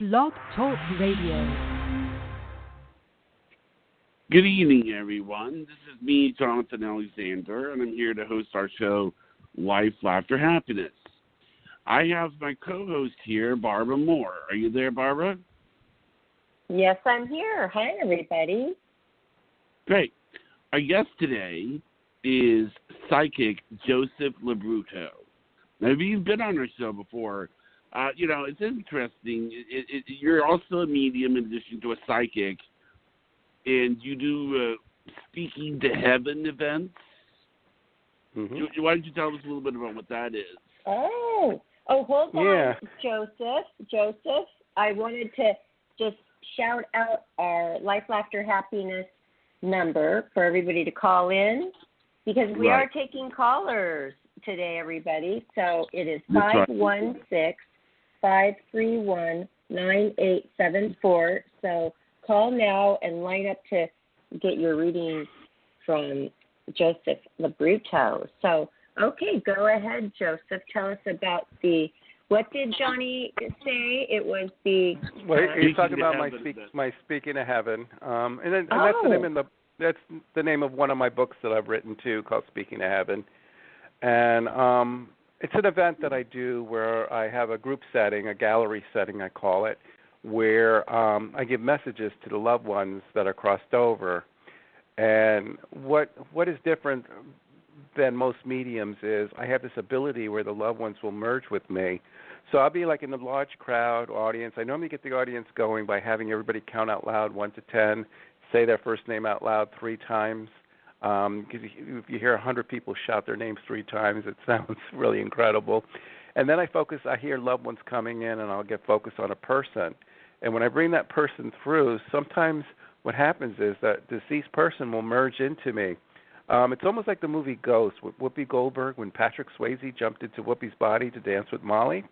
Blog Talk Radio. Good evening, everyone. This is me, Jonathan Alexander, and I'm here to host our show, Life, Laughter, Happiness. I have my co-host here, Barbara Moore. Are you there, Barbara? Yes, I'm here. Hi, everybody. Great. Our guest today is psychic Joseph LoBrutto. Now, if you've been on our show before, it's interesting. You're also a medium in addition to a psychic, and you do speaking to heaven events. Mm-hmm. Why don't you tell us a little bit about what that is? Oh, hold on, Joseph. I wanted to just shout out our Life, Laughter, Happiness number for everybody to call in, because we are taking callers today, everybody. So it is 516-531-9874. So call now and line up to get your reading from Joseph LoBrutto. So, okay, go ahead, Joseph. Tell us about what did Johnny say? It was the... Well, he's talking about my Speaking to Heaven. And that's the name of one of my books that I've written, too, called Speaking to Heaven. And it's an event that I do where I have a group setting, a gallery setting, I call it, where I give messages to the loved ones that are crossed over. And what is different than most mediums is I have this ability where the loved ones will merge with me. So I'll be like in a large crowd audience. I normally get the audience going by having everybody count out loud 1 to 10, say their first name out loud 3 times. Because if you hear 100 people shout their names 3 times, it sounds really incredible. And then I hear loved ones coming in, and I'll get focused on a person. And when I bring that person through, sometimes what happens is that the deceased person will merge into me. It's almost like the movie Ghost with Whoopi Goldberg when Patrick Swayze jumped into Whoopi's body to dance with Molly.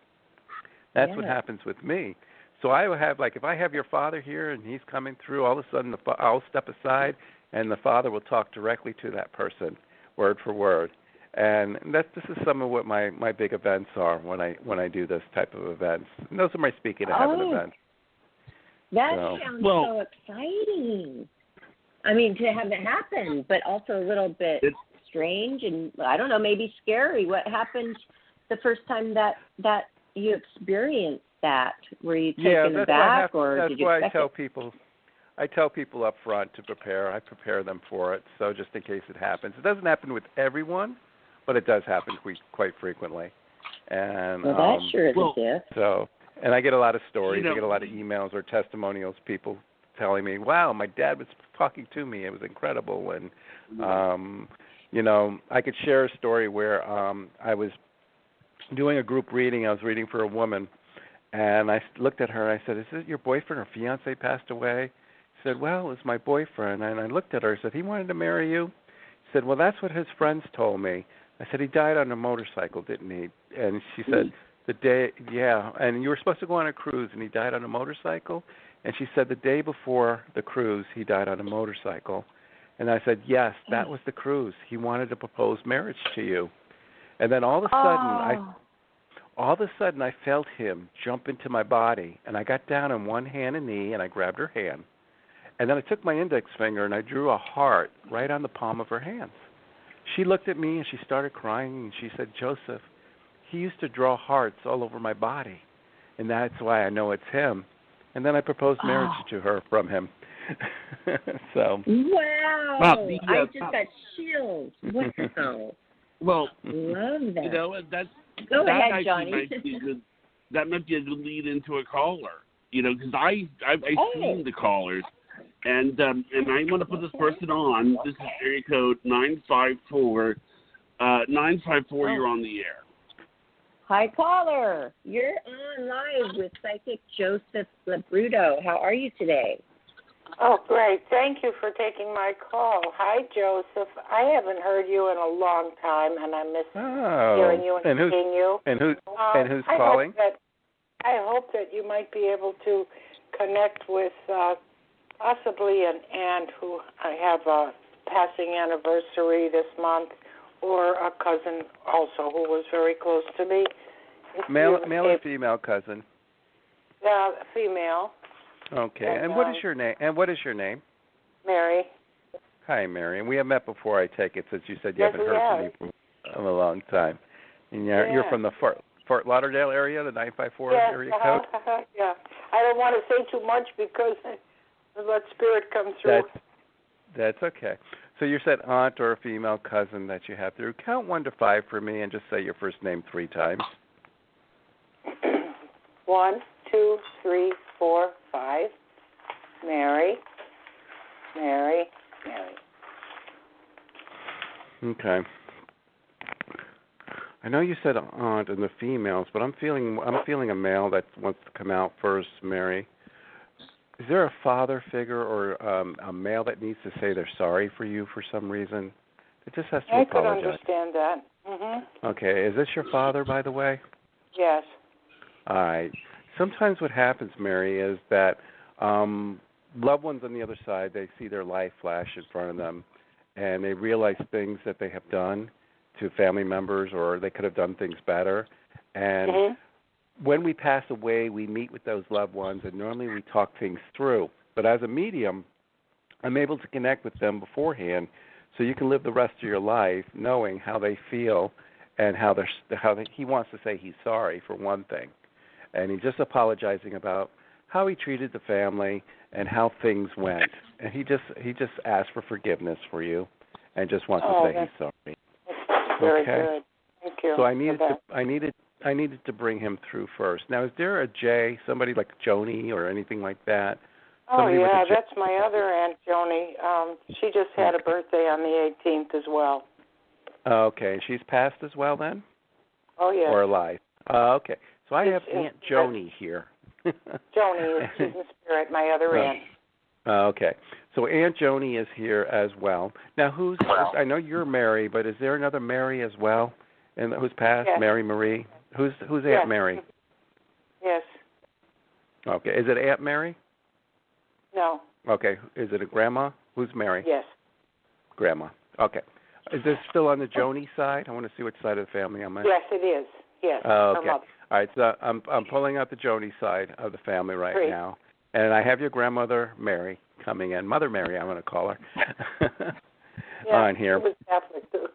That's what happens with me. So I will have, like, if I have your father here and he's coming through, all of a sudden I'll step aside and the father will talk directly to that person, word for word. And this is some of what my big events are when I do this type of events. And those are my Speaking to Heaven events. That sounds so exciting. I mean, to have it happen, but also a little bit strange and, I don't know, maybe scary. What happened the first time that you experienced that? Were you taken aback, or did you expect it? I tell people up front to prepare. I prepare them for it, so just in case it happens. It doesn't happen with everyone, but it does happen quite frequently. And that sure is a gift. So, and I get a lot of stories. I get a lot of emails or testimonials, people telling me, wow, my dad was talking to me. It was incredible. And, I could share a story where I was doing a group reading. I was reading for a woman, and I looked at her and I said, is it your boyfriend or fiance passed away? She said, well, it's my boyfriend. And I looked at her and said, he wanted to marry you? She said, well, that's what his friends told me. I said, he died on a motorcycle, didn't he? And she said, and you were supposed to go on a cruise, and he died on a motorcycle? And she said, the day before the cruise, he died on a motorcycle. And I said, yes, that was the cruise. He wanted to propose marriage to you. And then all of a sudden, I felt him jump into my body, and I got down on one hand and knee, and I grabbed her hand. And then I took my index finger, and I drew a heart right on the palm of her hands. She looked at me, and she started crying, and she said, Joseph, he used to draw hearts all over my body, and that's why I know it's him. And then I proposed marriage to her from him. So. Wow! I just got chills. Wow. Well, love that. Go ahead, Johnny. That might be a good lead into a caller. Because I've seen the callers, and I want to put this person on. This is area code 954. 954. You're on the air. Hi, caller. You're on live with psychic Joseph LoBrutto. How are you today? Oh, great. Thank you for taking my call. Hi, Joseph. I haven't heard you in a long time, and I miss hearing you and seeing you. And who's calling? I hope that you might be able to connect with possibly an aunt who I have a passing anniversary this month, or a cousin also who was very close to me. Male or female cousin? Female. Okay. And what is your name? Mary. Hi, Mary. And we have met before, I take it, since you said you haven't heard from me for a long time. And you're from the Fort Lauderdale area, the 954 area code? Yeah. I don't want to say too much because let spirit come through. That's okay. So you said aunt or a female cousin that you have through. Count 1 to 5 for me and just say your first name 3 times. 1, 2, 3, 4, 5. Mary. Mary. Mary. Okay. I know you said aunt and the females, but I'm feeling a male that wants to come out first, Mary. Is there a father figure or a male that needs to say they're sorry for you for some reason? It just has to apologize. I could understand that. Mm-hmm. Okay. Is this your father, by the way? Yes. All right. Sometimes what happens, Mary, is that loved ones on the other side, they see their life flash in front of them, and they realize things that they have done to family members, or they could have done things better. And when we pass away, we meet with those loved ones, and normally we talk things through. But as a medium, I'm able to connect with them beforehand, so you can live the rest of your life knowing how they feel and he wants to say he's sorry for one thing. And he's just apologizing about how he treated the family and how things went. And he just asked for forgiveness for you and just wants to say he's sorry. Very good. Thank you. So I needed to bring him through first. Now, is there a J, somebody like Joni or anything like that? Somebody that's my other Aunt Joni. She just had a birthday on the 18th as well. Okay, she's passed as well then? Oh, yes. Or alive? Okay. So I have Aunt Joni here. Joni is in spirit, my other aunt. Okay. So Aunt Joni is here as well. Now, I know you're Mary, but is there another Mary as well? And who's passed? Yes. Mary Marie? Who's Aunt Mary? Yes. Okay. Is it Aunt Mary? No. Okay. Is it a grandma? Who's Mary? Yes. Grandma. Okay. Is this still on the Joni side? I want to see which side of the family I'm on. Yes, it is. Yes. Okay. All right. So I'm pulling out the Joni side of the family right now, and I have your grandmother Mary coming in. Mother Mary, I'm going to call her. On here. She was Catholic too.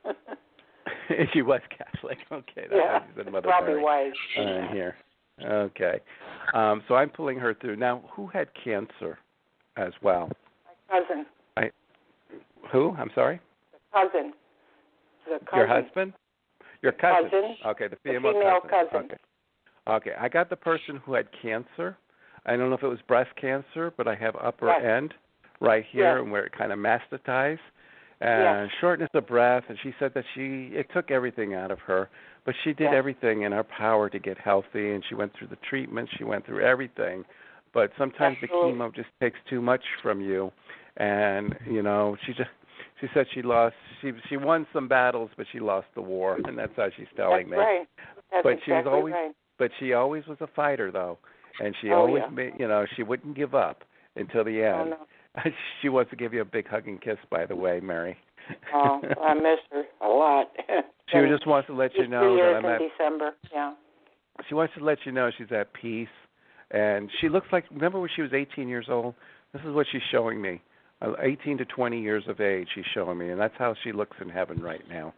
She was Catholic. Okay. That's why she said Mother probably Mary. wise. On here. Okay. So I'm pulling her through. Now, who had cancer as well? My cousin. Who? I'm sorry? The cousin. Your husband? Your cousin. Okay, the female cousin. Okay, I got the person who had cancer. I don't know if it was breast cancer, but I have upper end right here and where it kind of metastasized and shortness of breath. And she said that it took everything out of her, but she did everything in her power to get healthy, and she went through the treatment. She went through everything. But sometimes the chemo just takes too much from you. And, she said she won some battles, but she lost the war, and that's how she's telling me. Right. That's but exactly But she always was a fighter, though, and she always made, she wouldn't give up until the end. Oh, no. She wants to give you a big hug and kiss, by the way, Mary. Oh, I miss her a lot. She just wants to let you know that I'm at December. Yeah. She wants to let you know she's at peace, and she looks like. Remember when she was 18 years old? This is what she's showing me. 18 to 20 years of age, she's showing me, and that's how she looks in heaven right now.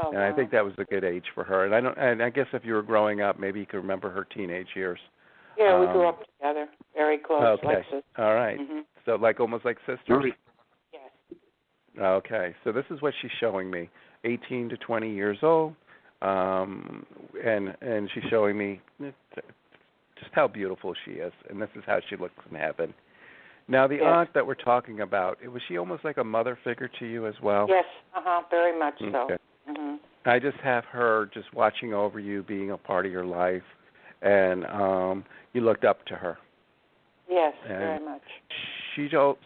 Oh, and I think that was a good age for her. And I guess if you were growing up, maybe you could remember her teenage years. Yeah, we grew up together, very close. Okay. Like sisters. All right. Mm-hmm. So almost like sisters. Yes. Okay. So this is what she's showing me: 18 to 20 years old, and she's showing me just how beautiful she is, and this is how she looks in heaven. Now, the aunt that we're talking about, was she almost like a mother figure to you as well? Yes, very much so. Okay. Mm-hmm. I just have her just watching over you, being a part of your life, and you looked up to her. Yes, and very much.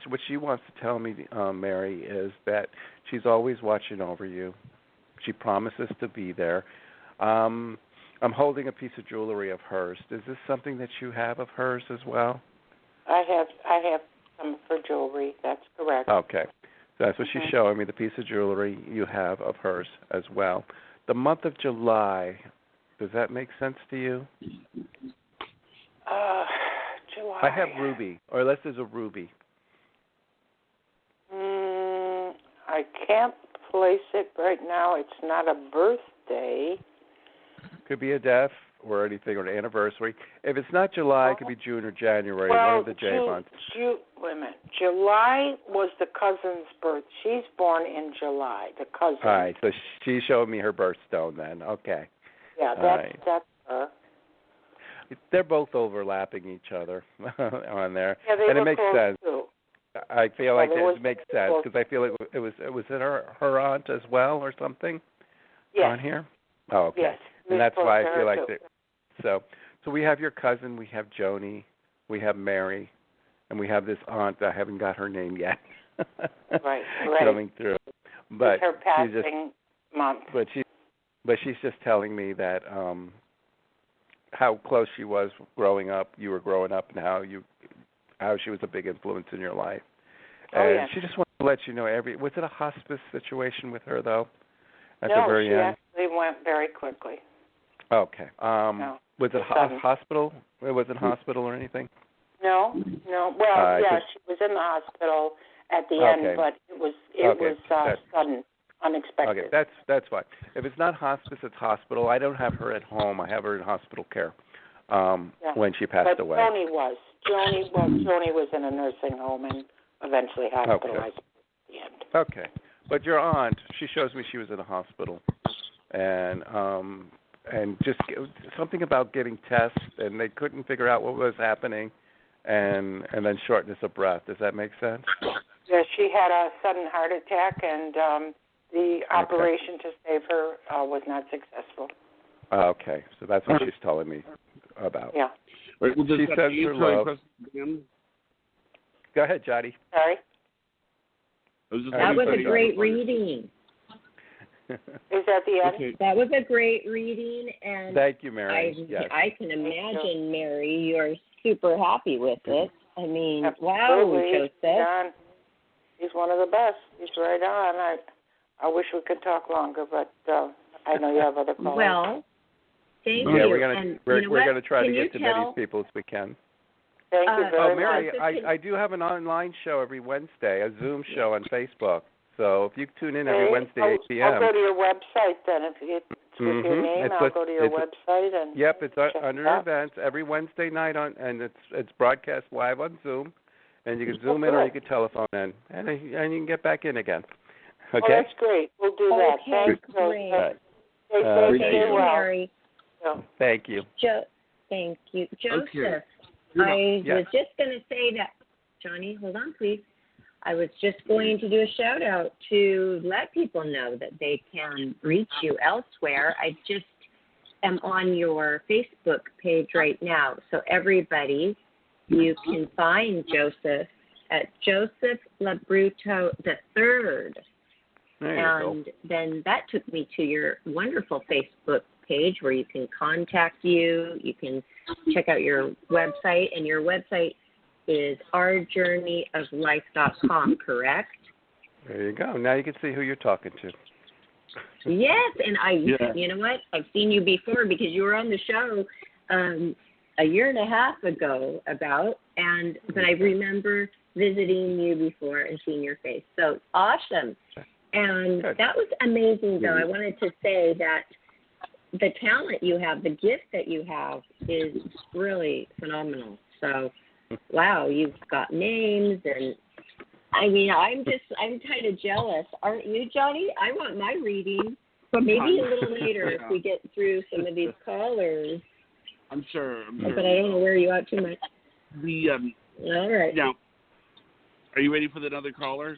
What she wants to tell me, Mary, is that she's always watching over you. She promises to be there. I'm holding a piece of jewelry of hers. Is this something that you have of hers as well? I have some for jewelry. That's correct. Okay. So that's what she's showing me, the piece of jewelry you have of hers as well. The month of July, does that make sense to you? I have Ruby, or unless there's a Ruby. I can't place it right now. It's not a birthday. Could be a death or anything, or an anniversary. If it's not July, it could be June or January, one of the J months. Wait a minute. July was the cousin's birth. She's born in July, the cousin. All right, so she showed me her birthstone then. Okay. Yeah, that's her. They're both overlapping each other on there, Yeah, they and it were makes close sense. Too. I feel like it makes sense close. because I feel it was it her aunt as well or something Yes. on here. Oh, okay. Yes. And that's why I feel like too. So we have your cousin, we have Joni, we have Mary, and we have this aunt. I haven't got her name yet. Right. Coming through, but it's her passing month. But she's just telling me that how close she was growing up. You were growing up, and how she was a big influence in your life. And she just wanted to let you know was it a hospice situation with her though? At the very end? No, she actually went very quickly. Okay. No, was it hospital? It wasn't hospital or anything? No. Well, she was in the hospital at the end, but it was sudden, unexpected. Okay, that's fine. If it's not hospice, it's hospital. I don't have her at home. I have her in hospital care when she passed away. But Joni was in a nursing home and eventually hospitalized at the end. Okay. But your aunt, she shows me she was in a hospital, and just something about getting tests, and they couldn't figure out what was happening, and then shortness of breath. Does that make sense? Yeah, she had a sudden heart attack, and the operation to save her was not successful. Okay, so that's what she's telling me about. Yeah. Right, well, she says her love. Go ahead, Jody. Sorry? That was a great reading. Is that the end? Okay. That was a great reading, and thank you, Mary. I can imagine, Mary, you're super happy with it. I mean, absolutely. Wow, Joseph. He's one of the best. He's right on. I wish we could talk longer, but I know you have other callers. Well, thank you. Yeah, we're gonna try to get to many people as we can. Thank you very much. Mary, I do have an online show every Wednesday, a Zoom show on Facebook. So if you tune in every Wednesday, 8 p.m. I'll go to your website then. If it's with your name, I'll go to your website and. Yep, it's under events every Wednesday night and it's broadcast live on Zoom, and you can Zoom in or you can telephone in, and you can get back in again. Okay. Oh, that's great. We'll do that. Thanks, great. Thank you, Mary. Thank you. Thank you, Joseph. Okay. I was just going to say that, Johnny, hold on, please. I was just going to do a shout out to let people know that they can reach you elsewhere. I just am on your Facebook page right now. So everybody, you can find Joseph at Joseph LoBrutto III. And then that took me to your wonderful Facebook page where you can contact you. You can check out your website, and your website is ourjourneyoflife.com, correct? There you go. Now you can see who you're talking to. Yes, and you know what? I've seen you before because you were on the show a year and a half ago but I remember visiting you before and seeing your face. So awesome. And that was amazing, though. I wanted to say that the talent you have, the gift that you have is really phenomenal. So, wow, you've got names, and I mean, I'm kind of jealous. Aren't you, Johnny? I want my reading, but maybe a little later if we get through some of these callers. I'm sure. But I don't want to wear you out too much. All right. Now, are you ready for another caller?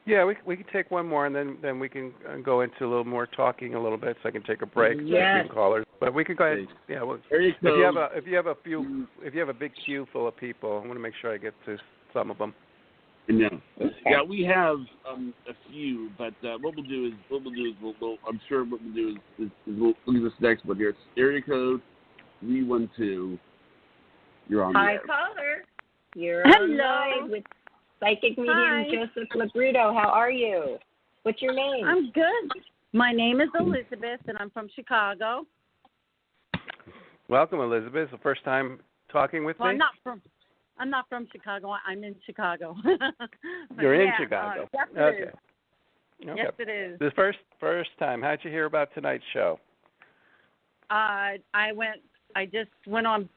Yeah, we can take one more, and then we can go into a little more talking a little bit, so I can take a break between callers. But we can go ahead. Yeah, if you have a big queue full of people, I want to make sure I get to some of them. No. Yeah, we have a few, but what we'll do is we'll look at this next one here. It's area code 312. You're on. Hi, caller. You're on live with Psychic Medium Joseph LoBrutto. How are you? What's your name? I'm good. My name is Elizabeth, and I'm from Chicago. Welcome, Elizabeth. The first time talking with me? I'm not from Chicago. I'm in Chicago. You're in Chicago. Yes, it okay. is. Okay. Yes, it is. The first time. How'd you hear about tonight's show? I just went on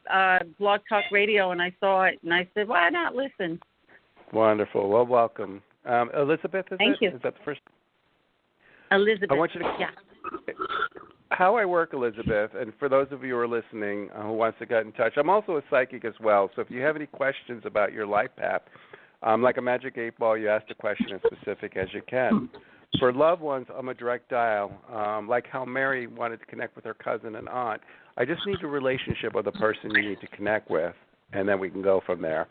Blog Talk Radio and I saw it and I said, why not listen? Wonderful. Well, welcome. Elizabeth, Thank you. Is that the first? Elizabeth. I want you to. Yeah. How I work, Elizabeth, and for those of you who are listening who wants to get in touch, I'm also a psychic as well. So if you have any questions about your life path, like a magic 8-ball, you ask the question as specific as you can. For loved ones, I'm a direct dial. Like how Mary wanted to connect with her cousin and aunt, I just need a relationship with the person you need to connect with, and then we can go from there.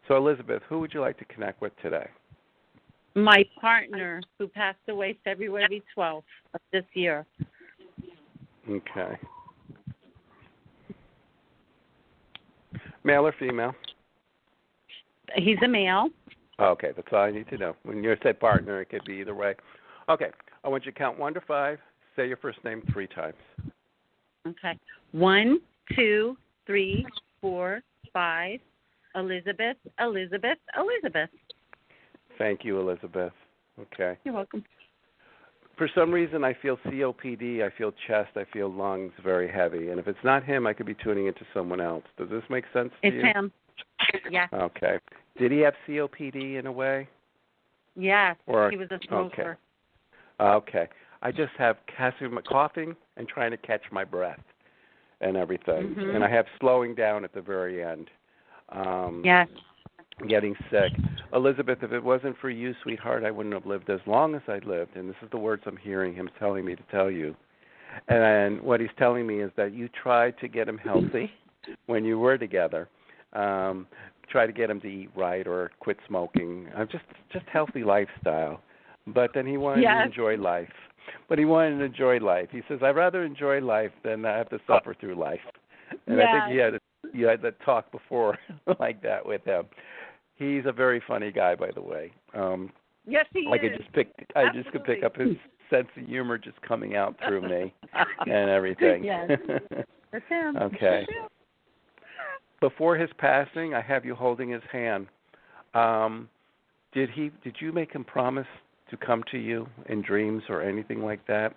So, Elizabeth, who would you like to connect with today? My partner, who passed away February 12th of this year. Okay. Male or female? He's a male. Okay, that's all I need to know. When you say partner, it could be either way. Okay, I want you to count 1 to 5. Say your first name 3 times. Okay. 1, 2, 3, 4, 5. Elizabeth, Elizabeth, Elizabeth. Thank you, Elizabeth. Okay. You're welcome. For some reason, I feel COPD, I feel chest, I feel lungs very heavy. And if it's not him, I could be tuning into someone else. Does this make sense to you? It's him. Yeah. Okay. Did he have COPD in a way? Yes. Or, he was a smoker. Okay. I just have coughing and trying to catch my breath and everything. Mm-hmm. And I have slowing down at the very end. Yes. Getting sick. Elizabeth, if it wasn't for you, sweetheart, I wouldn't have lived as long as I lived. And this is the words I'm hearing him telling me to tell you. And what he's telling me is that you tried to get him healthy when you were together. Try to get him to eat right or quit smoking. Just healthy lifestyle. But then he wanted to enjoy life. He says, I'd rather enjoy life than have to suffer through life. And I think you had that talk before like that with him. He's a very funny guy, by the way. Yes, he is. I just could pick up his sense of humor just coming out through me and everything. Yes. That's him. Okay. Before his passing, I have you holding his hand. Did you make him promise to come to you in dreams or anything like that?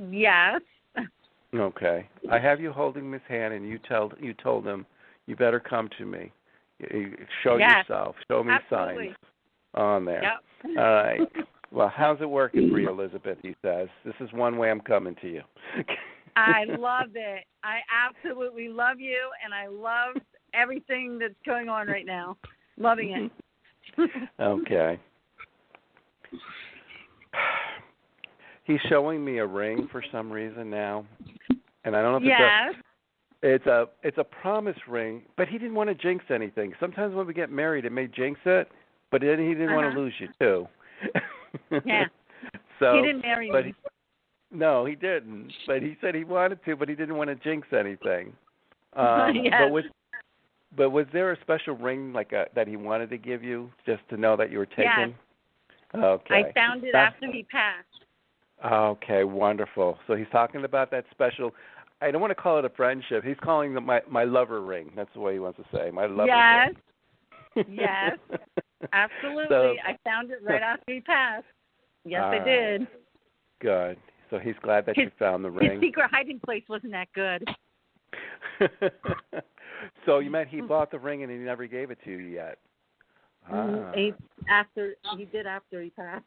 Yes. Okay. I have you holding his hand, and you told him, you better come to me. Show yourself. Show me signs on there. Yep. All right. Well, how's it working for you, Elizabeth? He says, this is one way I'm coming to you. I love it. I absolutely love you, and I love everything that's going on right now. Loving it. Okay. He's showing me a ring for some reason now, and I don't know if it's a promise ring, but he didn't want to jinx anything. Sometimes when we get married, it may jinx it, but then he didn't want to lose you too. Yeah. So he didn't marry me. No, he didn't. But he said he wanted to, but he didn't want to jinx anything. Yes. But was there a special ring that he wanted to give you just to know that you were taken? Yes. Okay. I found it after he passed. Okay, wonderful. So he's talking about that special. I don't want to call it a friendship. He's calling it my lover ring. That's the way he wants to say my lover ring. Yes, absolutely. So, I found it right after he passed. Yes, I right. did. Good. So he's glad that you found the ring. His secret hiding place wasn't that good. So you meant he bought the ring and he never gave it to you yet? After he passed.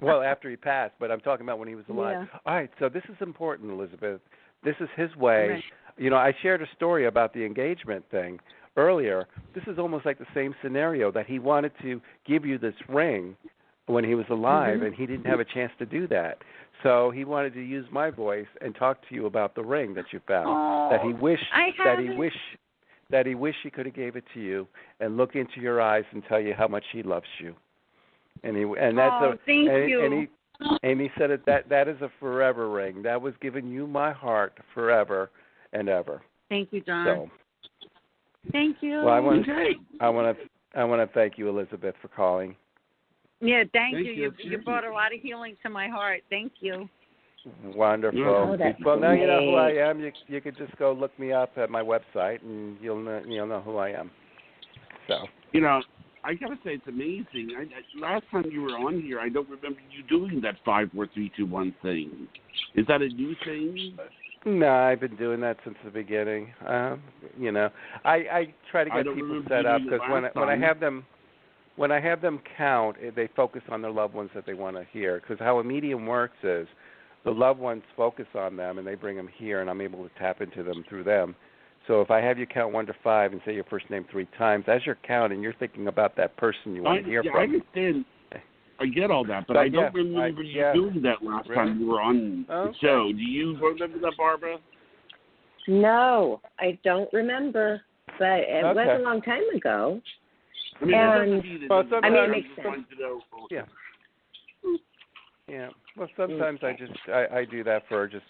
Well, after he passed, but I'm talking about when he was alive. Yeah. All right, so this is important, Elizabeth. This is his way. Right. You know, I shared a story about the engagement thing earlier. This is almost like the same scenario, that he wanted to give you this ring when he was alive, and he didn't have a chance to do that. So he wanted to use my voice and talk to you about the ring that you found. That he wished he could have gave it to you and look into your eyes and tell you how much he loves you. And he said that is a forever ring. That was giving you my heart forever and ever. Thank you, John. So, thank you. Well, I want to thank you, Elizabeth, for calling. Yeah, thank you. You brought a lot of healing to my heart. Thank you. Wonderful. Oh, that's well, now great. you know who I am. You could just go look me up at my website, and you'll know who I am. So. I gotta say it's amazing. Last time you were on here, I don't remember you doing that 5, 4, 3, 2, 1 thing. Is that a new thing? No, I've been doing that since the beginning. I try to get people set up because when I have them count, they focus on their loved ones that they want to hear. Because how a medium works is the loved ones focus on them and they bring them here, and I'm able to tap into them through them. So if I have you count 1 to 5 and say your first name 3 times, as you're counting, you're thinking about that person you want to hear from. I understand. I get all that, but I don't remember you doing that last time you were on the show. Do you remember that, Barbara? No, I don't remember, but it was a long time ago. I mean, it makes sense. Yeah. Well, sometimes I do that for just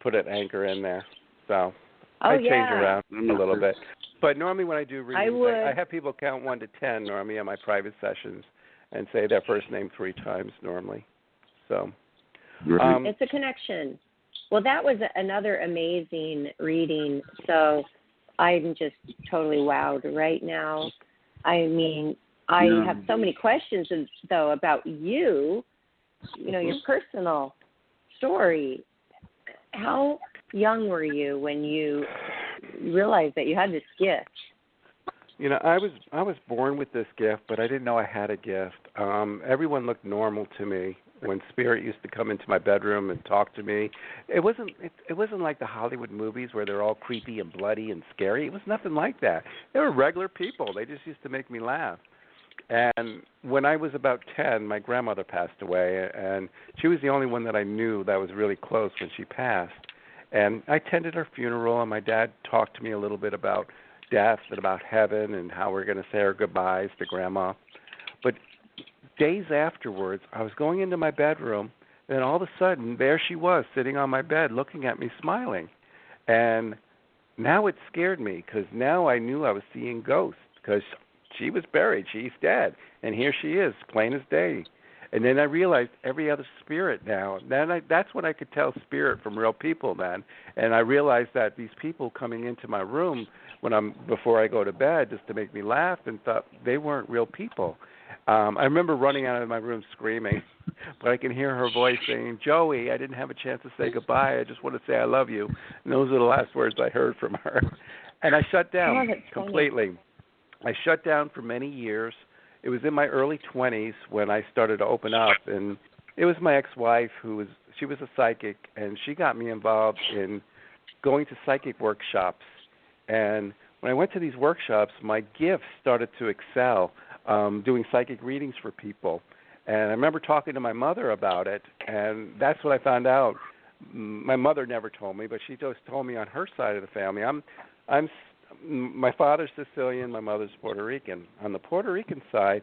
put an anchor in there. So I change around a little bit. But normally when I do readings, I have people count 1 to 10 normally on my private sessions and say their first name 3 times normally. So it's a connection. Well, that was another amazing reading. So I'm just totally wowed right now. I mean, I have so many questions, though, about you, your personal story. How young were you when you realized that you had this gift? I was born with this gift, but I didn't know I had a gift. Everyone looked normal to me when Spirit used to come into my bedroom and talk to me. It wasn't like the Hollywood movies where they're all creepy and bloody and scary. It was nothing like that. They were regular people. They just used to make me laugh. And when I was about 10, my grandmother passed away, and she was the only one that I knew that was really close when she passed. And I attended her funeral, and my dad talked to me a little bit about death and about heaven and how we're going to say our goodbyes to Grandma. But days afterwards, I was going into my bedroom, and all of a sudden, there she was sitting on my bed looking at me smiling. And now it scared me because now I knew I was seeing ghosts because she was buried. She's dead. And here she is, plain as day. And then I realized every other spirit now. That's when I could tell spirit from real people, man. And I realized that these people coming into my room before I go to bed just to make me laugh and thought they weren't real people. I remember running out of my room screaming, but I can hear her voice saying, "Joey, I didn't have a chance to say goodbye. I just want to say I love you." And those are the last words I heard from her. And I shut down completely. I shut down for many years. It was in my early 20s when I started to open up, and it was my ex-wife she was a psychic, and she got me involved in going to psychic workshops. And when I went to these workshops, my gifts started to excel, doing psychic readings for people. And I remember talking to my mother about it, and that's what I found out. My mother never told me, but she just told me on her side of the family. My father's Sicilian, my mother's Puerto Rican. On the Puerto Rican side,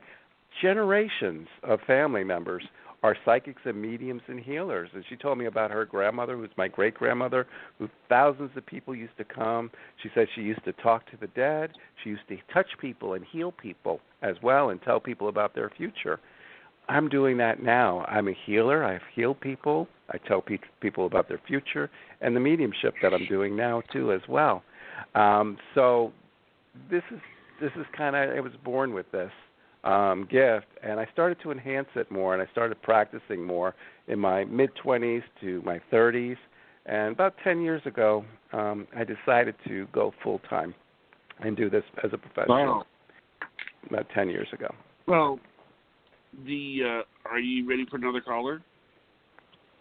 generations of family members are psychics and mediums and healers. And she told me about her grandmother, who's my great-grandmother, who thousands of people used to come. She said she used to talk to the dead. She used to touch people and heal people as well and tell people about their future. I'm doing that now. I'm a healer. I heal people. I tell people about their future and the mediumship that I'm doing now, too, as well. So this is kind of, I was born with this gift, and I started to enhance it more, and I started practicing more in my mid-20s to my 30s, and about 10 years ago, I decided to go full-time and do this as a profession. Wow. About 10 years ago. Well, are you ready for another caller?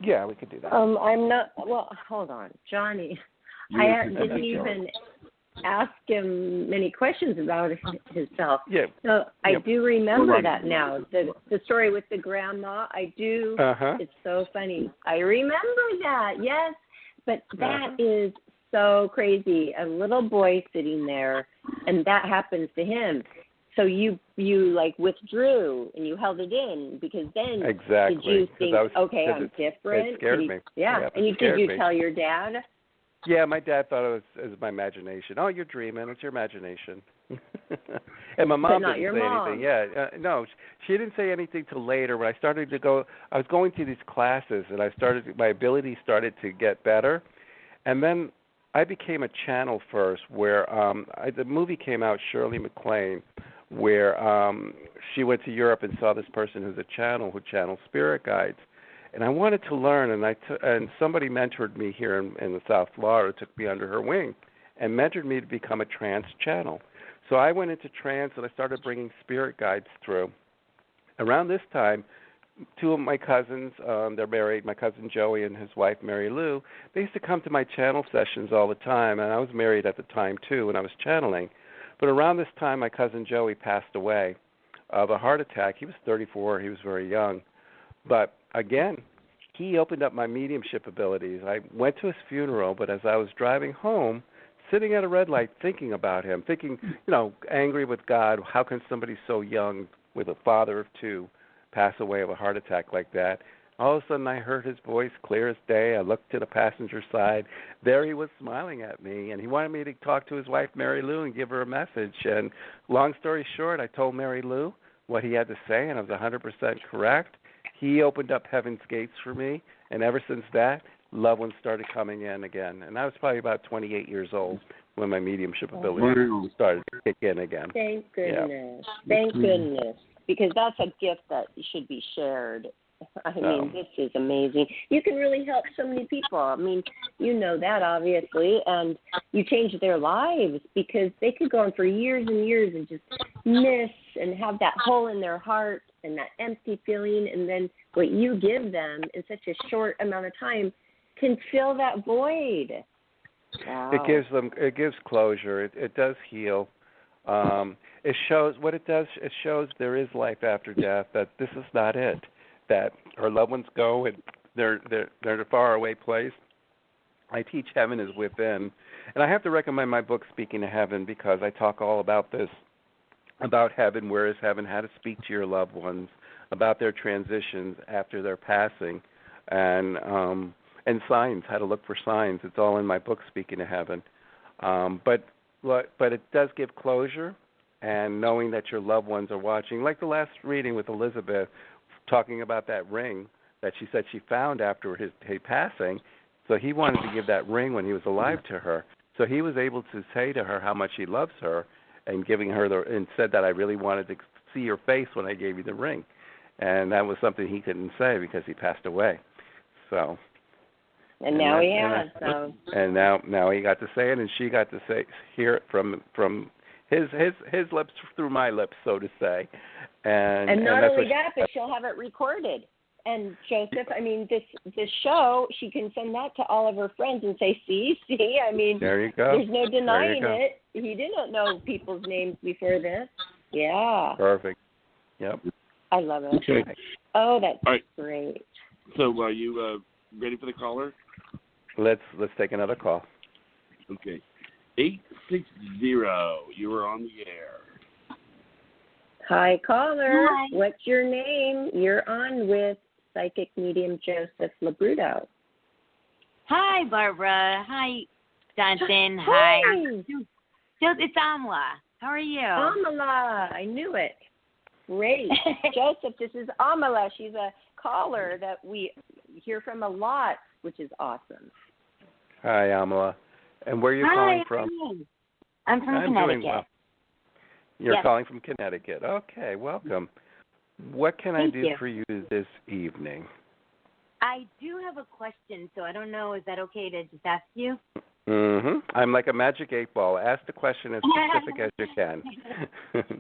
Yeah, we could do that. I'm not, well, hold on. Johnny, I didn't even ask him many questions about himself. Yeah. So I do remember that now. The story with the grandma, I do. It's so funny. I remember that, yes. But that is so crazy. A little boy sitting there, and that happens to him. So you like withdrew and you held it in because then exactly. Did you think, okay, I'm different? It scared me. Yeah. And did you tell your dad? Yeah, my dad thought it was my imagination. Oh, you're dreaming. It's your imagination. And my mom didn't say anything. Yeah, no, she didn't say anything till later. When I started to go, I was going through these classes, and my ability started to get better, and then I became a channel first. Where the movie came out, Shirley MacLaine, where she went to Europe and saw this person who's a channel who channels spirit guides. And I wanted to learn, and somebody mentored me here in the South Florida, took me under her wing, and mentored me to become a trance channel. So I went into trance, and I started bringing spirit guides through. Around this time, two of my cousins, they're married, my cousin Joey and his wife Mary Lou, they used to come to my channel sessions all the time, and I was married at the time too, and I was channeling. But around this time, my cousin Joey passed away of a heart attack. He was 34. He was very young. But again, he opened up my mediumship abilities. I went to his funeral, but as I was driving home, sitting at a red light thinking about him, thinking, angry with God, how can somebody so young with a father of two pass away of a heart attack like that? All of a sudden I heard his voice clear as day. I looked to the passenger side. There he was smiling at me, and he wanted me to talk to his wife, Mary Lou, and give her a message. And long story short, I told Mary Lou what he had to say, and I was 100% correct. He opened up heaven's gates for me, and ever since that, loved ones started coming in again. And I was probably about 28 years old when my mediumship ability started to kick in again. Thank goodness. Yeah. Thank goodness. Because that's a gift that should be shared. I mean, this is amazing. You can really help so many people. I mean, you know that, obviously, and you change their lives because they could go on for years and years and just miss and have that hole in their heart and that empty feeling, and then what you give them in such a short amount of time can fill that void. Wow. It gives closure. It does heal. It shows what it does. It shows there is life after death, that this is not it, that our loved ones go and they're in a faraway place. I teach heaven is within. And I have to recommend my book, Speaking to Heaven, because I talk all about this, about heaven, where is heaven, how to speak to your loved ones, about their transitions after their passing, and signs, how to look for signs. It's all in my book, Speaking to Heaven. But it does give closure, and knowing that your loved ones are watching, like the last reading with Elizabeth, talking about that ring that she said she found after his passing. So he wanted to give that ring when he was alive to her. So he was able to say to her how much he loves her, and giving her and said that I really wanted to see your face when I gave you the ring. And that was something he couldn't say because he passed away. So. And now he has. And now he got to say it, and she got to hear it from his lips through my lips, so to say. And not only that, but she'll have it recorded. And Joseph, I mean, this show, she can send that to all of her friends and say, see, I mean, there you go. There's no denying it. He didn't know people's names before this. Yeah. Perfect. Yep. I love it. Okay. Oh, that's great. So are you ready for the caller? Let's take another call. Okay. 860, you are on the air. Hi, caller. Hi. What's your name? You're on with psychic medium Joseph LoBrutto. Hi, Barbara. Hi, Jonathan. Hi. It's Amla. How are you? Amala. I knew it. Great. Joseph, this is Amala. She's a caller that we hear from a lot, which is awesome. Hi, Amala. And where are you calling from? I'm from Connecticut. Doing well. You're calling from Connecticut. Okay, welcome. What can I do for you this evening? I do have a question, so I don't know. Is that okay to just ask you? Mm-hmm. I'm like a magic 8-ball. Ask the question as specific as you can.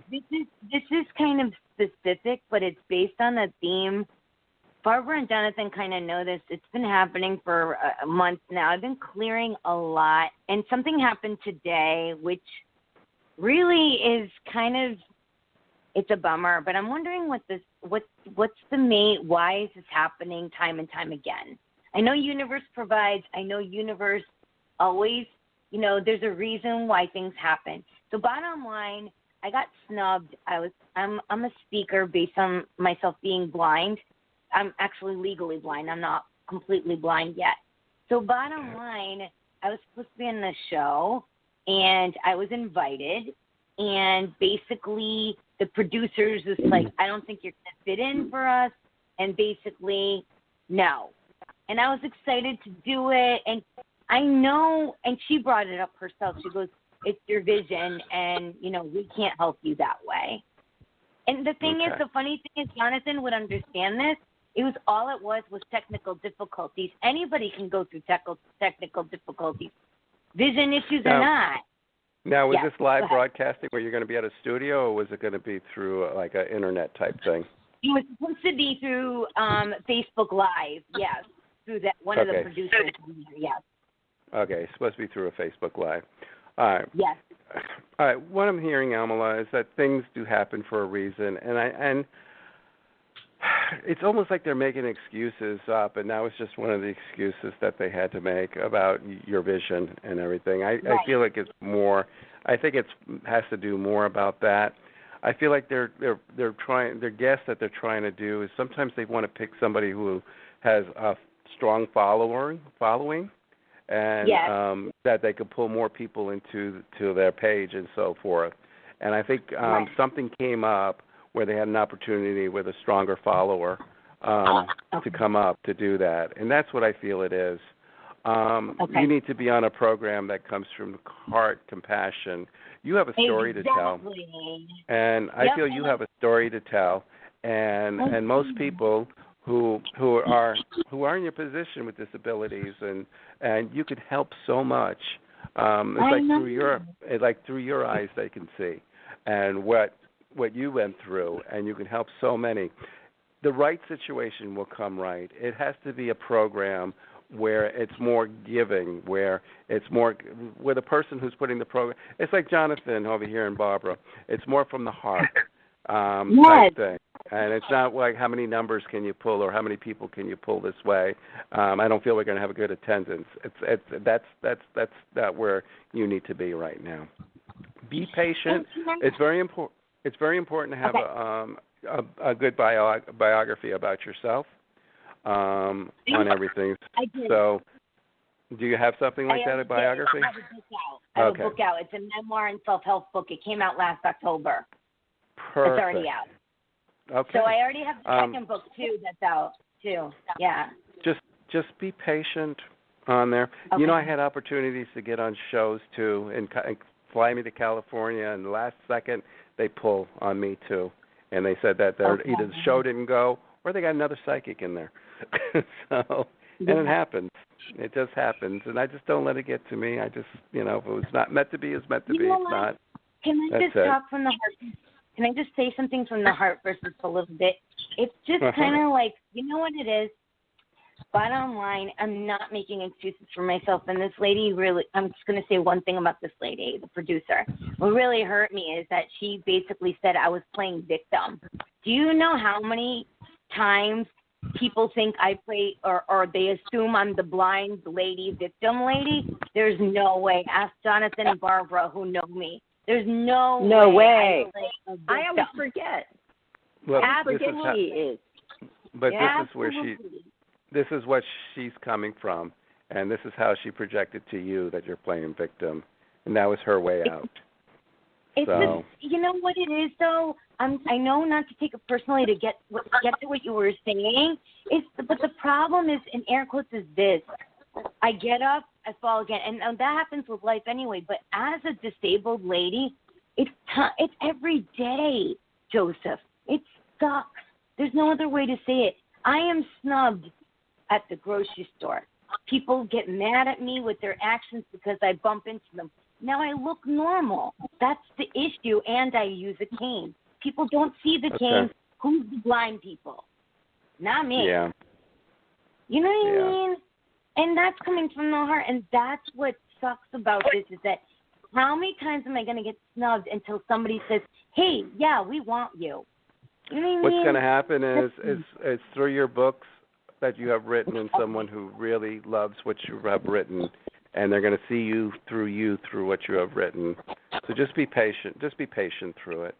This is kind of specific, but it's based on a theme. Barbara and Jonathan kind of know this. It's been happening for a month now. I've been clearing a lot, and something happened today, which really is kind of, it's a bummer. But I'm wondering what's the main, why is this happening time and time again? I know universe provides. I know universe always, there's a reason why things happen. So bottom line, I got snubbed. I'm a speaker based on myself being blind. I'm actually legally blind. I'm not completely blind yet. So bottom line, I was supposed to be in the show, and I was invited, and basically the producers was like, I don't think you're going to fit in for us, and basically, no. And I was excited to do it, and I know, and she brought it up herself. She goes, it's your vision, and, we can't help you that way. And the thing is, the funny thing is, Jonathan would understand this. It was technical difficulties. Anybody can go through technical difficulties, vision issues or not. Now, was this live broadcasting where you're going to be at a studio, or was it going to be through like an internet type thing? It was supposed to be through Facebook Live, yes, through that one of the producers. Yes. Okay, it's supposed to be through a Facebook Live. All right. Yes. All right. What I'm hearing, Amala, is that things do happen for a reason, and it's almost like they're making excuses up, and that was just one of the excuses that they had to make about your vision and everything. I feel like it's more. I think it has to do more about that. I feel like they're trying. Their guess that they're trying to do is sometimes they want to pick somebody who has a strong following, and that they could pull more people into their page and so forth. And I think something came up where they had an opportunity with a stronger follower to come up to do that. And that's what I feel it is. You need to be on a program that comes from heart, compassion. You have a story to tell. And I feel you have a story to tell. And most people who are in your position with disabilities, and you could help so much. It's like through your eyes they can see, and what you went through, and you can help so many. The right situation will come right. It has to be a program where it's more giving, where it's more with a person who's putting the program. It's like Jonathan over here and Barbara. It's more from the heart type thing. And it's not like how many numbers can you pull or how many people can you pull this way. I don't feel we're going to have a good attendance. That's not where you need to be right now. Be patient. It's very important. It's very important to have a good biography about yourself on everything. I do. So, do you have something like that, a biography? I have a book out. It's a memoir and self-help book. It came out last October. Perfect. It's already out. Okay. So I already have the second book too. That's out too. Yeah. Just be patient on there. Okay. I had opportunities to get on shows too, and fly me to California, and the last second they pull on me too, and they said that either the show didn't go or they got another psychic in there. And it happens. It just happens, and I just don't let it get to me. I just, if it was not meant to be, it's meant to be. It's not. Can I just talk from the heart? Can I just say something from the heart versus a little bit? It's just kind of like, you know what it is? Bottom line, I'm not making excuses for myself. And this lady really, I'm just going to say one thing about this lady, the producer. What really hurt me is that she basically said I was playing victim. Do you know how many times people think I play or they assume I'm the blind lady, victim lady? There's no way. Ask Jonathan and Barbara who know me. There's no way. I always forget. Well, Absolutely is. But this is where this is what she's coming from, and this is how she projected to you that you're playing victim, and that was her way out. It's just, you know what it is though. I know not to take it personally to get to what you were saying. But the problem is, in air quotes, is this: I get up, I fall again, and that happens with life anyway. But as a disabled lady, it's every day, Joseph. It sucks. There's no other way to say it. I am snubbed at the grocery store. People get mad at me with their actions because I bump into them. Now I look normal. That's the issue, and I use a cane. People don't see the cane. Who's the blind people? Not me. Yeah. You know what I mean? And that's coming from the heart, and that's what sucks about this is that how many times am I going to get snubbed until somebody says, hey, yeah, we want you. You know what I mean? What's going to happen is through your books that you have written and someone who really loves what you have written, and they're going to see you through what you have written. So just be patient. Just be patient through it.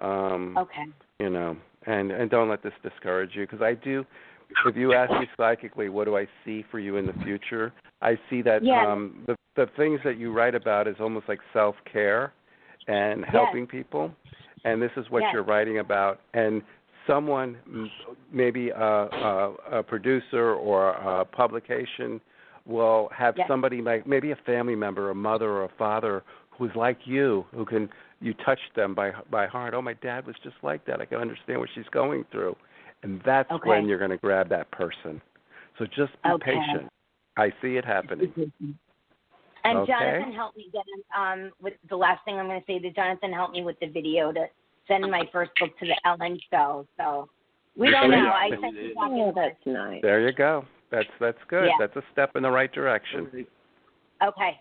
And don't let this discourage you, because I do. If you ask me psychically, what do I see for you in the future? I see that the things that you write about is almost like self-care and helping people, and this is what you're writing about. And someone, maybe a producer or a publication, will have somebody like maybe a family member, a mother or a father who's like you, you touch them by heart. Oh, my dad was just like that. I can understand what she's going through. And that's when you're going to grab that person. So just be patient. I see it happening. And Jonathan helped me get with the last thing I'm going to say. That Jonathan helped me with the video to send my first book to the Ellen show. So we don't know. I sent you back. That's nice. There you go. That's good. Yeah. That's a step in the right direction. Okay.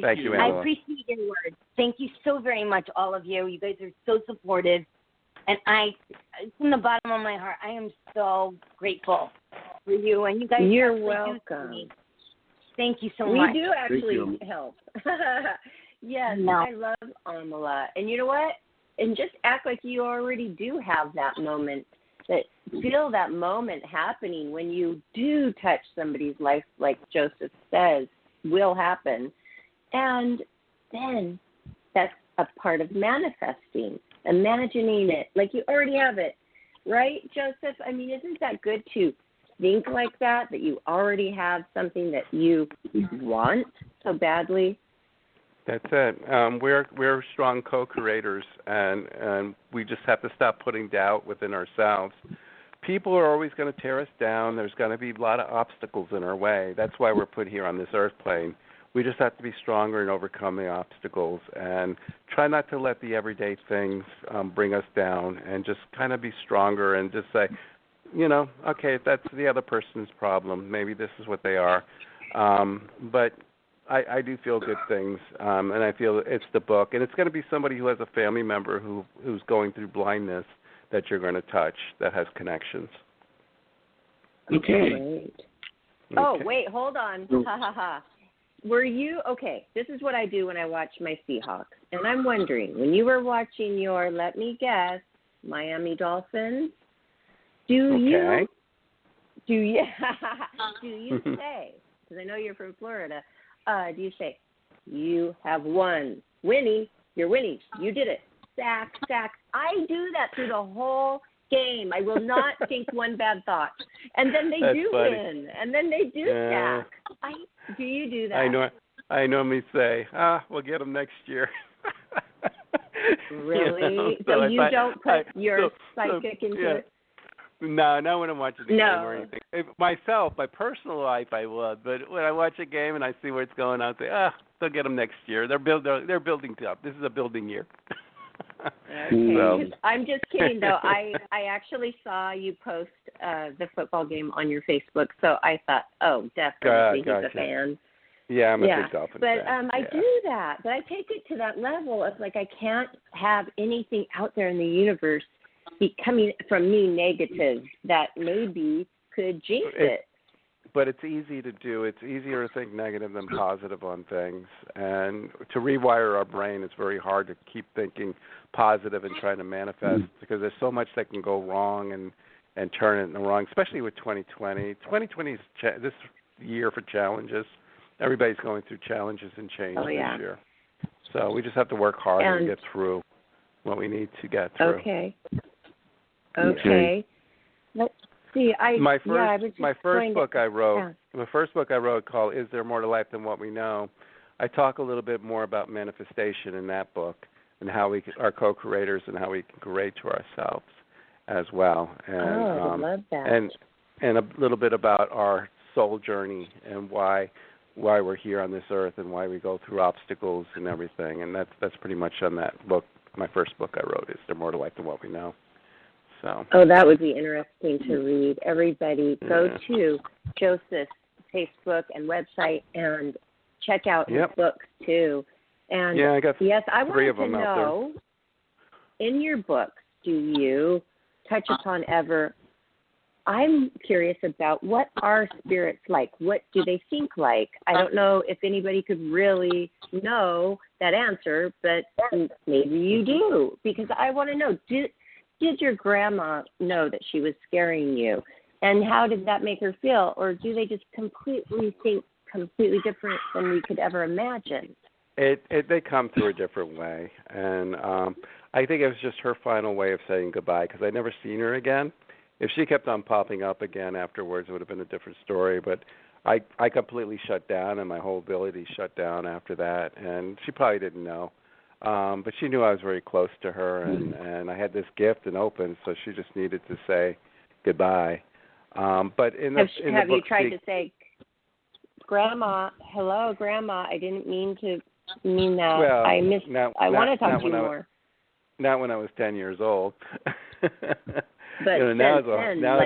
Thank you, I appreciate your words. Thank you so very much, all of you. You guys are so supportive. And from the bottom of my heart, I am so grateful for you. And you guys You're welcome. Thank you so much. We do actually help. Yes, I love Amala. And you know what? And just act like you already do have that moment, feel that moment happening when you do touch somebody's life, like Joseph says, will happen. And then that's a part of manifesting, imagining it like you already have it. Right, Joseph? I mean, isn't that good to think like that you already have something that you want so badly? That's it. We're strong co-creators, and we just have to stop putting doubt within ourselves. People are always going to tear us down. There's going to be a lot of obstacles in our way. That's why we're put here on this earth plane. We just have to be stronger and overcome the obstacles and try not to let the everyday things bring us down, and just kind of be stronger and just say, okay, that's the other person's problem. Maybe this is what they are. But I do feel good things, and I feel it's the book. And it's going to be somebody who has a family member who's going through blindness that you're going to touch that has connections. Okay. Great. Oh, wait, hold on. Ha, ha, ha. Were you, this is what I do when I watch my Seahawks. And I'm wondering, when you were watching your, let me guess, Miami Dolphins, do you say, because I know you're from Florida, do you say, you have won, Winnie, you're winning, you did it, sack. I do that through the whole game. I will not think one bad thought. And then they do win. And then they do sack. Do you do that? I normally say, we'll get them next year. Really? So you don't put your psychic into it? No, not when I'm watching the game or anything. Myself, my personal life, I would. But when I watch a game and I see where it's going, I'll say, they'll get them next year. They're building up. This is a building year. Okay. So. I'm just kidding, though. I actually saw you post the football game on your Facebook, so I thought, definitely he's a fan. Yeah, I'm a big Dolphin fan. But I do that. But I take it to that level of, I can't have anything out there in the universe coming from me negative that maybe could jinx it. But it's easy to do. It's easier to think negative than positive on things. And to rewire our brain, it's very hard to keep thinking positive and trying to manifest because there's so much that can go wrong and turn it in the wrong, especially with 2020. 2020 is this year for challenges. Everybody's going through challenges and change this year. So we just have to work hard and get through what we need to get through. Okay. Let's see. My first book I wrote called "Is There More to Life Than What We Know?" I talk a little bit more about manifestation in that book and how we are co-creators and how we can create to ourselves as well. And, I love that. And a little bit about our soul journey and why we're here on this earth and why we go through obstacles and everything. And that's pretty much on that book. My first book I wrote, "Is There More to Life Than What We Know?" So. Oh, that would be interesting to read. Everybody go to Joseph's Facebook and website and check out his books too. And I got I three of wanted them to know, in your books, do you touch upon ever, I'm curious about what are spirits like? What do they think like? I don't know if anybody could really know that answer, but maybe you do, because I want to know, did your grandma know that she was scaring you? And how did that make her feel? Or do they just completely think completely different than we could ever imagine. They come through a different way, and I think it was just her final way of saying goodbye because I'd never seen her again. If she kept on popping up again afterwards, it would have been a different story. But I completely shut down, and my whole ability shut down after that. And she probably didn't know, but she knew I was very close to her, and I had this gift and open, so she just needed to say goodbye. But have you tried to say, Grandma, hello, Grandma? I didn't mean that. Well, I want to talk to you more. Not when I was 10 years old. But now now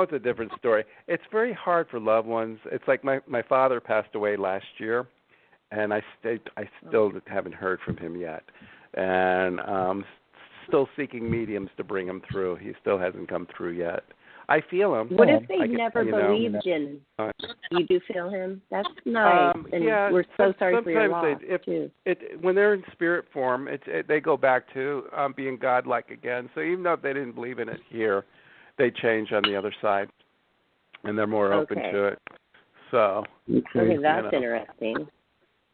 it's a different story. It's very hard for loved ones. It's like my father passed away last year, and I still haven't heard from him yet, and still seeking mediums to bring him through. He still hasn't come through yet. I feel him. What if they never believed in? You do feel him? That's nice. And we're so sorry for your loss, too. When they're in spirit form, they go back to being godlike again. So even though they didn't believe in it here, they change on the other side, and they're more open to it. So that's interesting.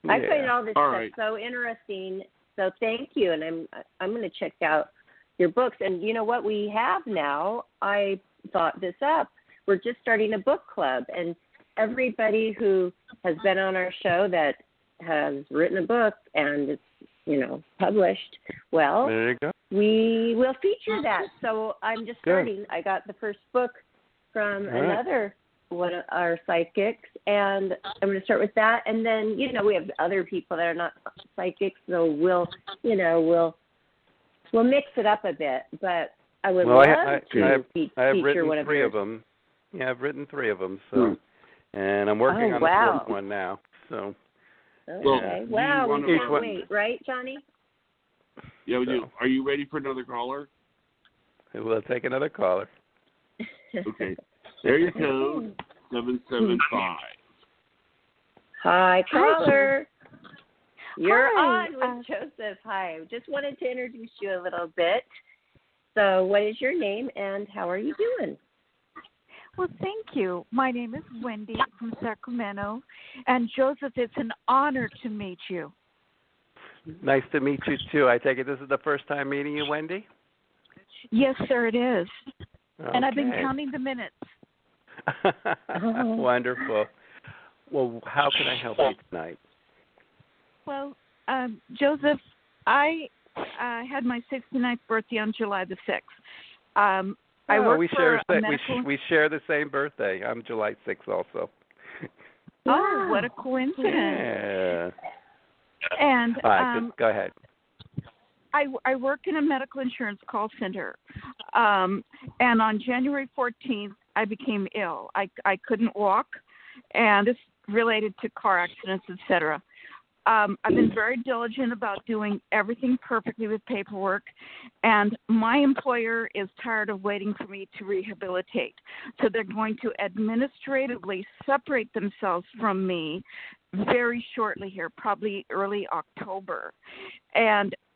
I find all this stuff so interesting. So thank you, and I'm going to check out your books. And you know what we have now? I thought this up. We're just starting a book club, and everybody who has been on our show that has written a book and it's published, well, there you go. We will feature that. So I'm just starting. I got the first book from another one of our psychics, and I'm going to start with that. And then we have other people that are not psychics, so we'll mix it up a bit, but I would love to feature one of three of them. Yeah, I've written 3 of them, so and I'm working on the 4th one now. So okay, we can't wait, right, Johnny? Yeah, we do. Are you ready for another caller? We'll take another caller. Okay, area code 775. Hi, caller. You're on with Joseph. Hi. Just wanted to introduce you a little bit. So what is your name and how are you doing? Well, thank you. My name is Wendy from Sacramento. And Joseph, it's an honor to meet you. Nice to meet you, too. I take it this is the first time meeting you, Wendy? Yes, sir, it is. Okay. And I've been counting the minutes. Wonderful. Well, how can I help you tonight? Well, Joseph, I had my 69th birthday on July the 6th. We share the same birthday. I'm July 6th also. Oh, what a coincidence. Yeah. And all right, go ahead. I work in a medical insurance call center. And on January 14th, I became ill. I couldn't walk, and it's related to car accidents, etc. I've been very diligent about doing everything perfectly with paperwork, and my employer is tired of waiting for me to rehabilitate. So they're going to administratively separate themselves from me very shortly here, probably early October.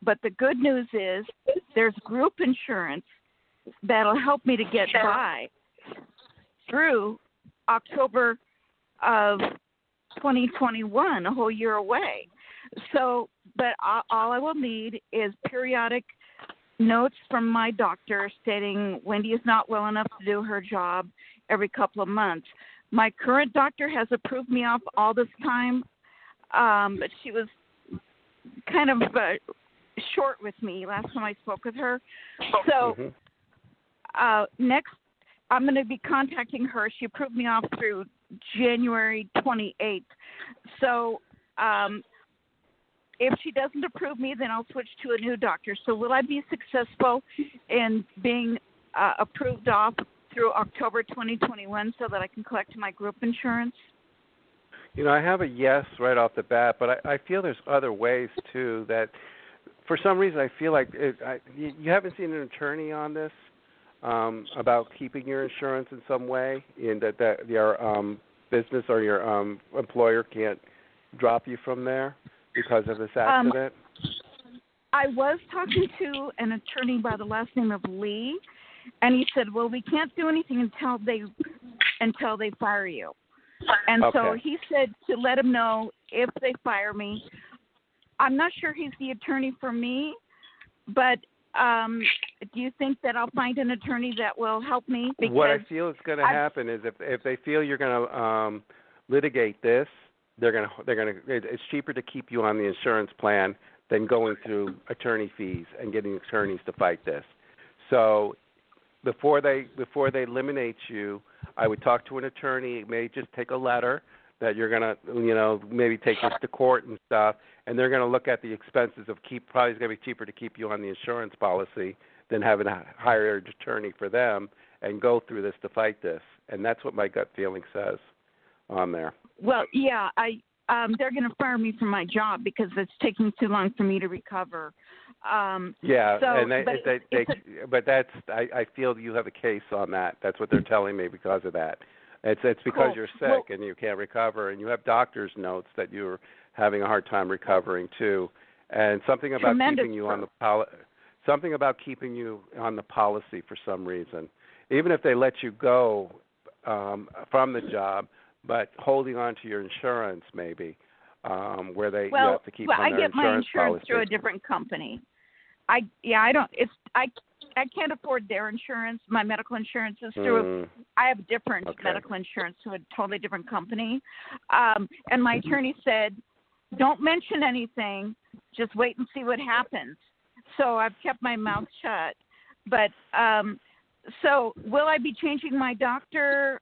But the good news is there's group insurance that'll help me to get by through October of 2021, a whole year away. So, but all I will need is periodic notes from my doctor stating Wendy is not well enough to do her job every couple of months. My current doctor has approved me off all this time, but she was kind of short with me last time I spoke with her. So next, I'm going to be contacting her. She approved me off through January 28th. So if she doesn't approve me, then I'll switch to a new doctor. So will I be successful in being approved off through October 2021 so that I can collect my group insurance? I have a yes right off the bat, but I feel there's other ways, too, that for some reason I feel like you haven't seen an attorney on this about keeping your insurance in some way, in that your business or your employer can't drop you from there because of this accident? I was talking to an attorney by the last name of Lee, and he said, well, we can't do anything until they fire you. And so he said to let him know if they fire me. I'm not sure he's the attorney for me, but do you think that I'll find an attorney that will help me? Because what I feel is going to happen is if they feel you're going to litigate this, they're going to. It's cheaper to keep you on the insurance plan than going through attorney fees and getting attorneys to fight this. So before they eliminate you, I would talk to an attorney. It may just take a letter that you're going to, maybe take this to court and stuff, and they're going to look at the expenses of probably it's going to be cheaper to keep you on the insurance policy than having to hire an attorney for them and go through this to fight this. And that's what my gut feeling says on there. Well, yeah, they're going to fire me from my job because it's taking too long for me to recover. But that's I feel you have a case on that. That's what they're telling me because of that. It's because you're sick and you can't recover, and you have doctor's notes that you're having a hard time recovering too, and something about keeping you on the policy for some reason, even if they let you go from the job, but holding on to your insurance maybe, where you have to keep on their insurance policy. I get my insurance through a different company. I can't afford their insurance. My medical insurance is through. I have different medical insurance through a totally different company. And my attorney said, "Don't mention anything. Just wait and see what happens." So I've kept my mouth shut. But so will I be changing my doctor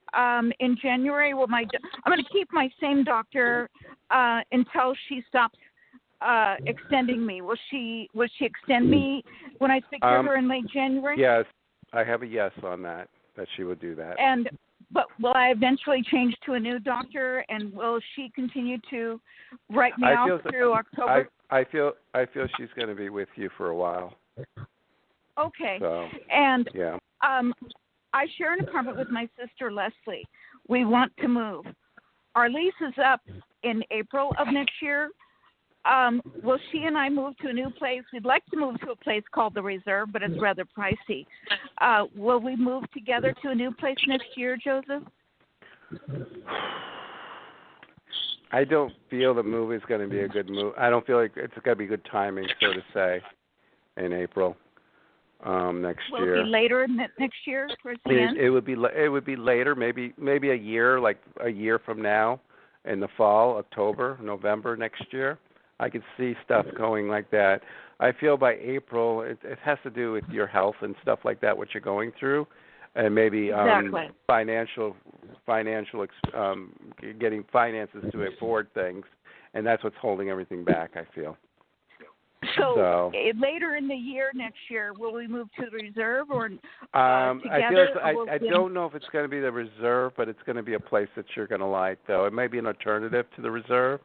in January? I'm going to keep my same doctor until she stops extending me. Will she extend me when I speak to her in late January? Yes, I have a yes on that she would do that. But will I eventually change to a new doctor, and will she continue to write me off through October? I feel she's going to be with you for a while. Okay. So, and yeah. I share an apartment with my sister Leslie. We want to move. Our lease is up in April of next year. Will she and I move to a new place? We'd like to move to a place called the Reserve, but it's rather pricey. Will we move together to a new place next year, Joseph? I don't feel the move is going to be a good move. I don't feel like it's going to be good timing, so to say, in April next year. Will it be later next year towards the end? It would be later, maybe a year, like a year from now, in the fall, October, November next year. I could see stuff going like that. I feel by April it has to do with your health and stuff like that, what you're going through, and maybe financial getting finances to afford things, and that's what's holding everything back, I feel. So later in the year, next year, will we move to the Reserve or together? I don't know if it's going to be the Reserve, but it's going to be a place that you're going to like, though. It may be an alternative to the Reserve.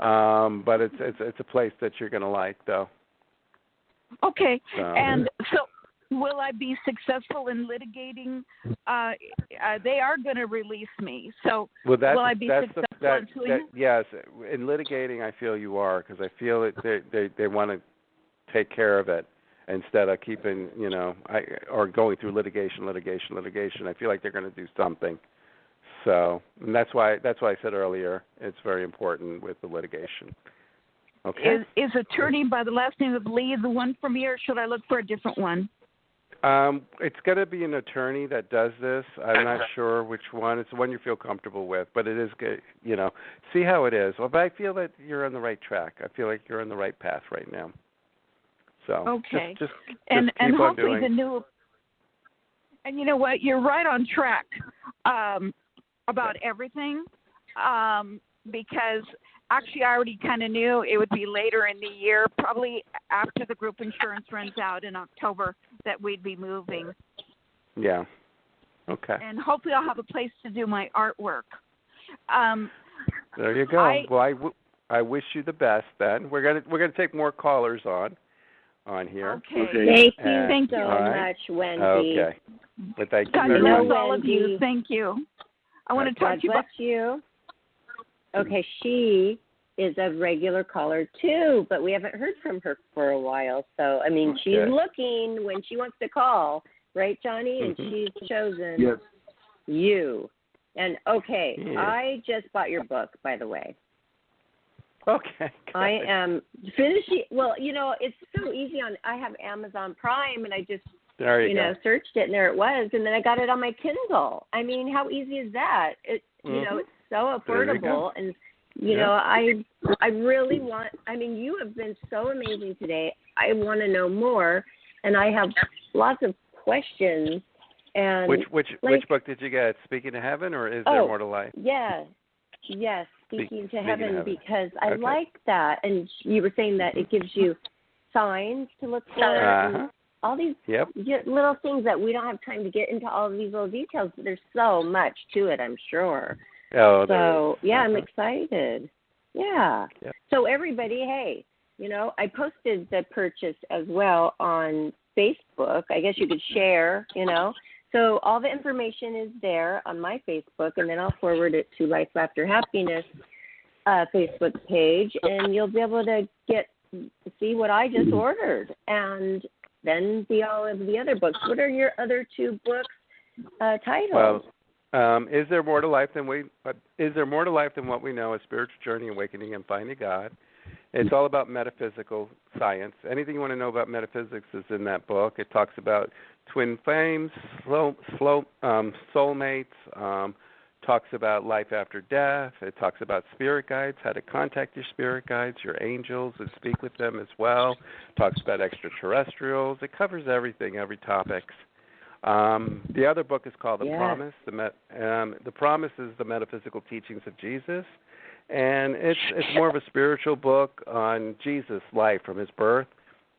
But it's a place that you're going to like, though. Okay. And so will I be successful in litigating? They are going to release me. So will I be successful in suing? Yes. In litigating, I feel you are, because I feel that they want to take care of it instead of keeping, or going through litigation. I feel like they're going to do something. So, and that's why I said earlier it's very important with the litigation. Okay. Is attorney by the last name of Lee the one for me, or should I look for a different one? It's going to be an attorney that does this. I'm not sure which one. It's the one you feel comfortable with, but it is good. See how it is. Well, but I feel that you're on the right track. I feel like you're on the right path right now. So okay. Just and keep hopefully on doing. the new. And you know what? You're right on track. About everything, because actually I already kind of knew it would be later in the year, probably after the group insurance runs out in October, that we'd be moving. Yeah. Okay. And hopefully I'll have a place to do my artwork. There you go. I wish you the best. Then we're gonna take more callers on here. Okay. Thank you so much, Wendy. Okay. But thank you God very bless much. all of you. Thank you. I want to talk to you about you. Okay, she is a regular caller too, but we haven't heard from her for a while. So, I mean, she's looking when she wants to call, right, Johnny? And she's chosen you. And I just bought your book, by the way. Okay. Good. I am finishing. Well, it's so easy I have Amazon Prime, and I just searched it, and there it was, and then I got it on my Kindle. I mean, how easy is that? It's so affordable, and I really want. I mean, you have been so amazing today. I want to know more, and I have lots of questions. And which book did you get? Speaking to Heaven, or Is There More to Life? Yes, Speaking to Heaven, because I like that. And you were saying that it gives you signs to look for, and all these little things that we don't have time to get into all of these little details. But there's so much to it, I'm sure. Oh, so I'm excited. Yeah. Yep. So everybody, hey, I posted the purchase as well on Facebook. I guess you could share, So all the information is there on my Facebook, and then I'll forward it to Life, Laughter, Happiness Facebook page, and you'll be able to see what I just ordered, and then see all of the other books. What are your other two books titles? Well, Is There More to Life Than What We Know? A Spiritual Journey, Awakening, and Finding God. It's all about metaphysical science. Anything you want to know about metaphysics is in that book. It talks about twin flames, soulmates, talks about life after death. It talks about spirit guides, how to contact your spirit guides, your angels, and speak with them as well. Talks about extraterrestrials. It covers everything, every topic. The other book is called The Promise. The Promise is the metaphysical teachings of Jesus. And it's more of a spiritual book on Jesus' life from his birth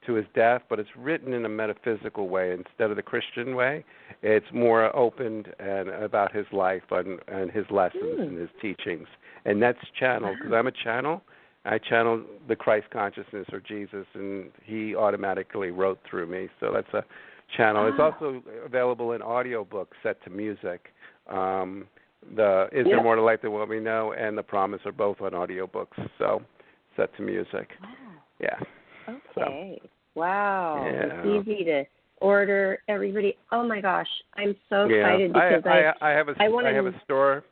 to his death, but it's written in a metaphysical way instead of the Christian way. It's more open and about his life and his lessons and his teachings. And that's channeled, because I'm a channel. I channel the Christ consciousness or Jesus, and he automatically wrote through me. So that's a channel. It's also available in audiobook set to music. Is There More to Life Than What We Know and The Promise are both on audiobooks, so set to music. Wow. Yeah. Okay. So. Wow. Yeah. It's easy to order, everybody. Oh my gosh, I'm so excited because I have a store.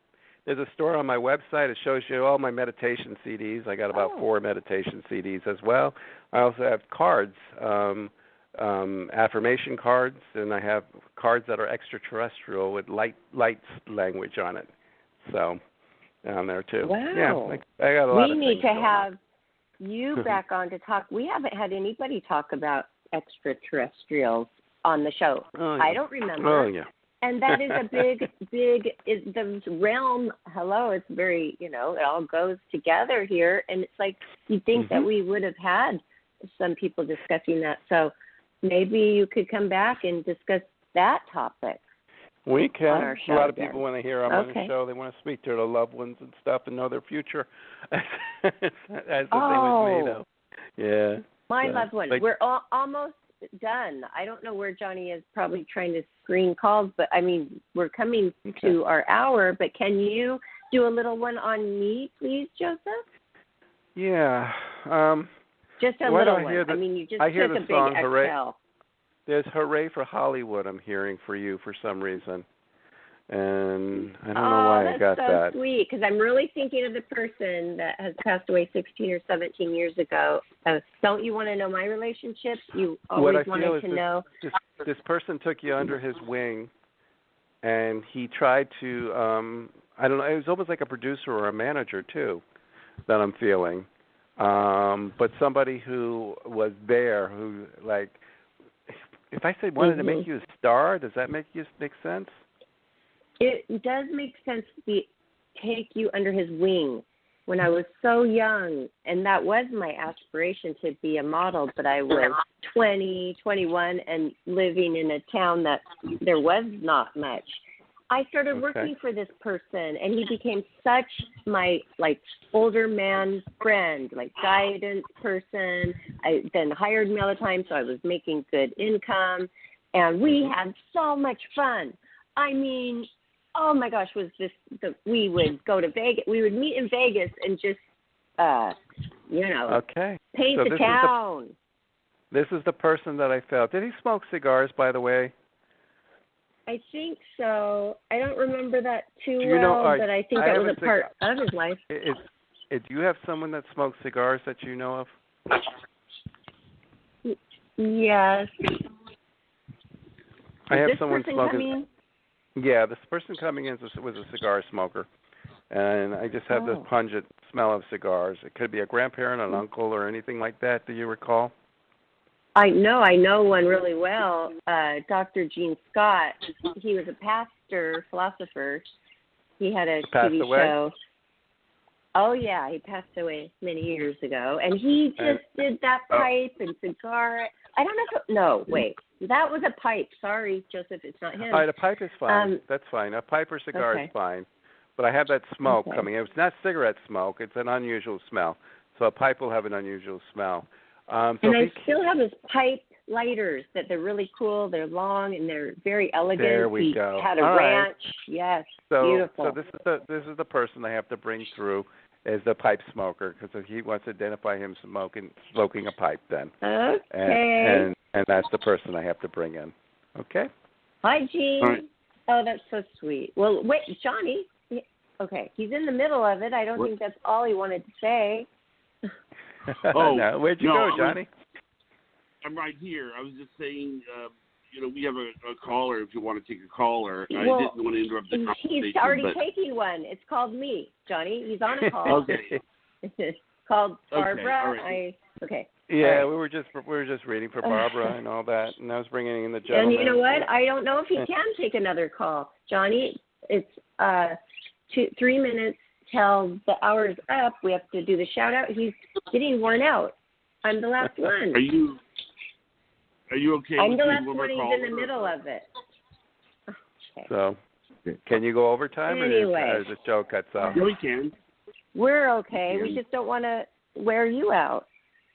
There's a store on my website. It shows you all my meditation CDs. I got about 4 meditation CDs as well. I also have cards. Affirmation cards, and I have cards that are extraterrestrial with light language on it. So down there too. Wow. Yeah, I got a lot of things. We need to have on. You back on to talk. We haven't had anybody talk about extraterrestrials on the show. I don't remember. Oh yeah. And that is a big the realm. Hello, it's very it all goes together here, and it's like you'd think that we would have had some people discussing that. So maybe you could come back and discuss that topic. We can. On our show a lot again. of people, when they hear I'm on the show, they want to speak to their loved ones and stuff and know their future. As the thing with me, though. Yeah. My loved one. We're almost done. I don't know where Johnny is, probably trying to screen calls, but I mean, we're coming to our hour. But can you do a little one on me, please, Joseph? Yeah. Just a little one. I mean, you just I hear took the a song, big Hooray. exhale. There's Hooray for Hollywood I'm hearing for you for some reason. And I don't know why I got that. that. That's so sweet, because I'm really thinking of the person that has passed away 16 or 17 years ago. Don't you want to know my relationships? You always wanted to know. This person took you under his wing, and he tried to, I don't know, it was almost like a producer or a manager, too, that I'm feeling. But somebody who was there, who, like, if I say wanted to make you a star, does that make sense? It does make sense to take you under his wing. When I was so young, and that was my aspiration to be a model, but I was 20, 21, and living in a town that there was not much. I started working for this person, and he became such my, older man friend, guidance person. I then hired me all the time, so I was making good income, and we had so much fun. I mean, oh my gosh, we would go to Vegas. We would meet in Vegas and just, paint the town. This is the person that I felt. Did he smoke cigars, by the way? I think so. I don't remember that too well, but I think that was a part of his life. Do you have someone that smokes cigars that you know of? Yes. I have someone smoking. Yeah, this person coming in was a cigar smoker, and I just have this pungent smell of cigars. It could be a grandparent, an uncle, or anything like that. Do you recall? I know one really well. Dr. Gene Scott. He was a pastor, philosopher. He had a TV show. Oh yeah, he passed away many years ago, and he just did that pipe and cigar. I don't know if that was a pipe. Sorry, Joseph, it's not him. All right, a pipe is fine. That's fine. A pipe or cigar is fine. But I have that smoke coming in. It's not cigarette smoke. It's an unusual smell. So a pipe will have an unusual smell. And I still have his pipe lighters that they're really cool. They're long and they're very elegant. There we go. He had a ranch. Yes, beautiful. So this is the person I have to bring through as the pipe smoker, because he wants to identify him smoking a pipe then. Okay. And that's the person I have to bring in. Okay? Hi, Gene. Right. Oh, that's so sweet. Well, wait, Johnny. Okay, he's in the middle of it. I don't think that's all he wanted to say. No. Where'd you go, Johnny? I'm right here. I was just saying, we have a caller if you want to take a caller. I didn't want to interrupt the conversation. He's already taking one. It's called me, Johnny. He's on a call. Okay. It's called Barbara. Right. Okay. Yeah, we were just reading for Barbara and all that, and I was bringing in the gentleman. And you know what? I don't know if he can take another call, Johnny. It's 3 minutes till the hour's up. We have to do the shout out. He's getting worn out. I'm the last one. Are you okay? I'm with the last one. He's in the middle of it. Okay. So, can you go overtime, or the show cuts off? Yeah, we can. We're okay. We just don't want to wear you out.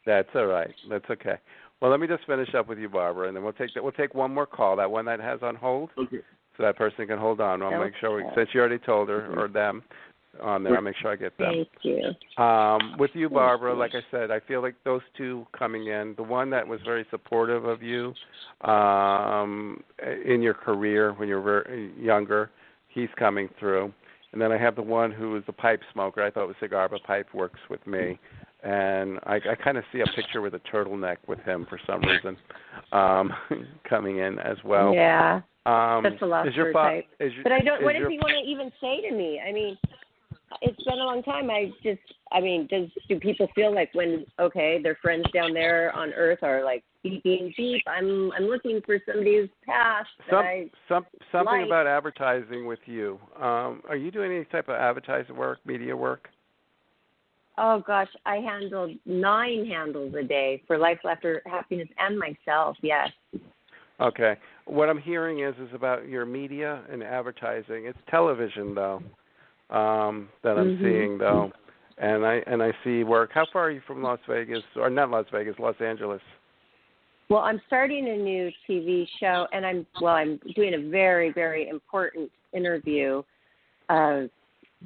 That's all right. That's okay. Well, let me just finish up with you, Barbara, and then we'll take one more call. That one that has on hold. Okay. So that person can hold on. I'll make sure since you already told her or them on there, I'll make sure I get them. Thank you. With you, Barbara, like I said, I feel like those two coming in, the one that was very supportive of you in your career when you were very younger, he's coming through. And then I have the one who is the pipe smoker. I thought it was cigar, but pipe works with me. And I kind of see a picture with a turtleneck with him for some reason coming in as well. Yeah, that's philosopher type. But I don't. What does he want to even say to me? I mean, it's been a long time. Do people feel like when their friends down there on Earth are like beeping beep? I'm looking for somebody who's passed. Something about advertising with you. Are you doing any type of advertising work, media work? Oh, gosh, I handled 9 handles a day for Life, Laughter, Happiness, and myself, yes. Okay. What I'm hearing is about your media and advertising. It's television, though, that I'm seeing, though. And I see work. How far are you from Las Vegas? Or not Las Vegas, Los Angeles? Well, I'm starting a new TV show, and I'm doing a very, very important interview, on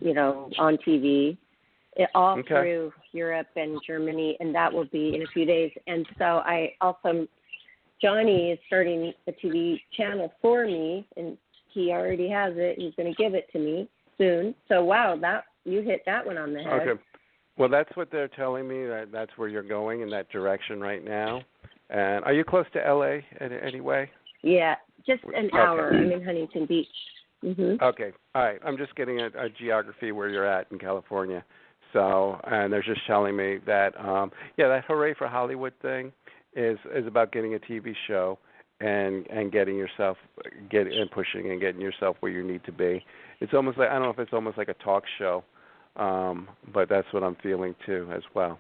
TV. All through Europe and Germany, and that will be in a few days. And so Johnny is starting a TV channel for me, and he already has it. He's going to give it to me soon. So, wow, you hit that one on the head. Okay. Well, that's what they're telling me, that's where you're going in that direction right now. And are you close to L.A. in any way? Yeah, just an hour. I'm in Huntington Beach. Mm-hmm. Okay. All right. I'm just getting a geography where you're at in California. So, and they're just telling me that, that Hooray for Hollywood thing is about getting a TV show and getting yourself and pushing and getting yourself where you need to be. It's almost like, I don't know if it's almost like a talk show, but that's what I'm feeling too as well.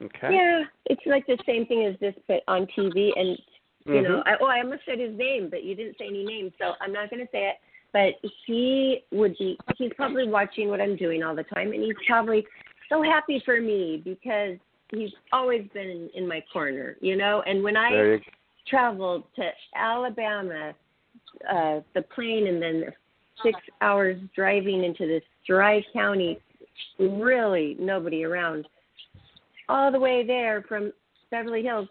Okay. Yeah, it's like the same thing as this, but on TV. And you know, I almost said his name, but you didn't say any names, so I'm not going to say it. But he's probably watching what I'm doing all the time, and he's probably so happy for me because he's always been in my corner, And when I traveled to Alabama, the plane, and then 6 hours driving into this dry county, really nobody around, all the way there from Beverly Hills,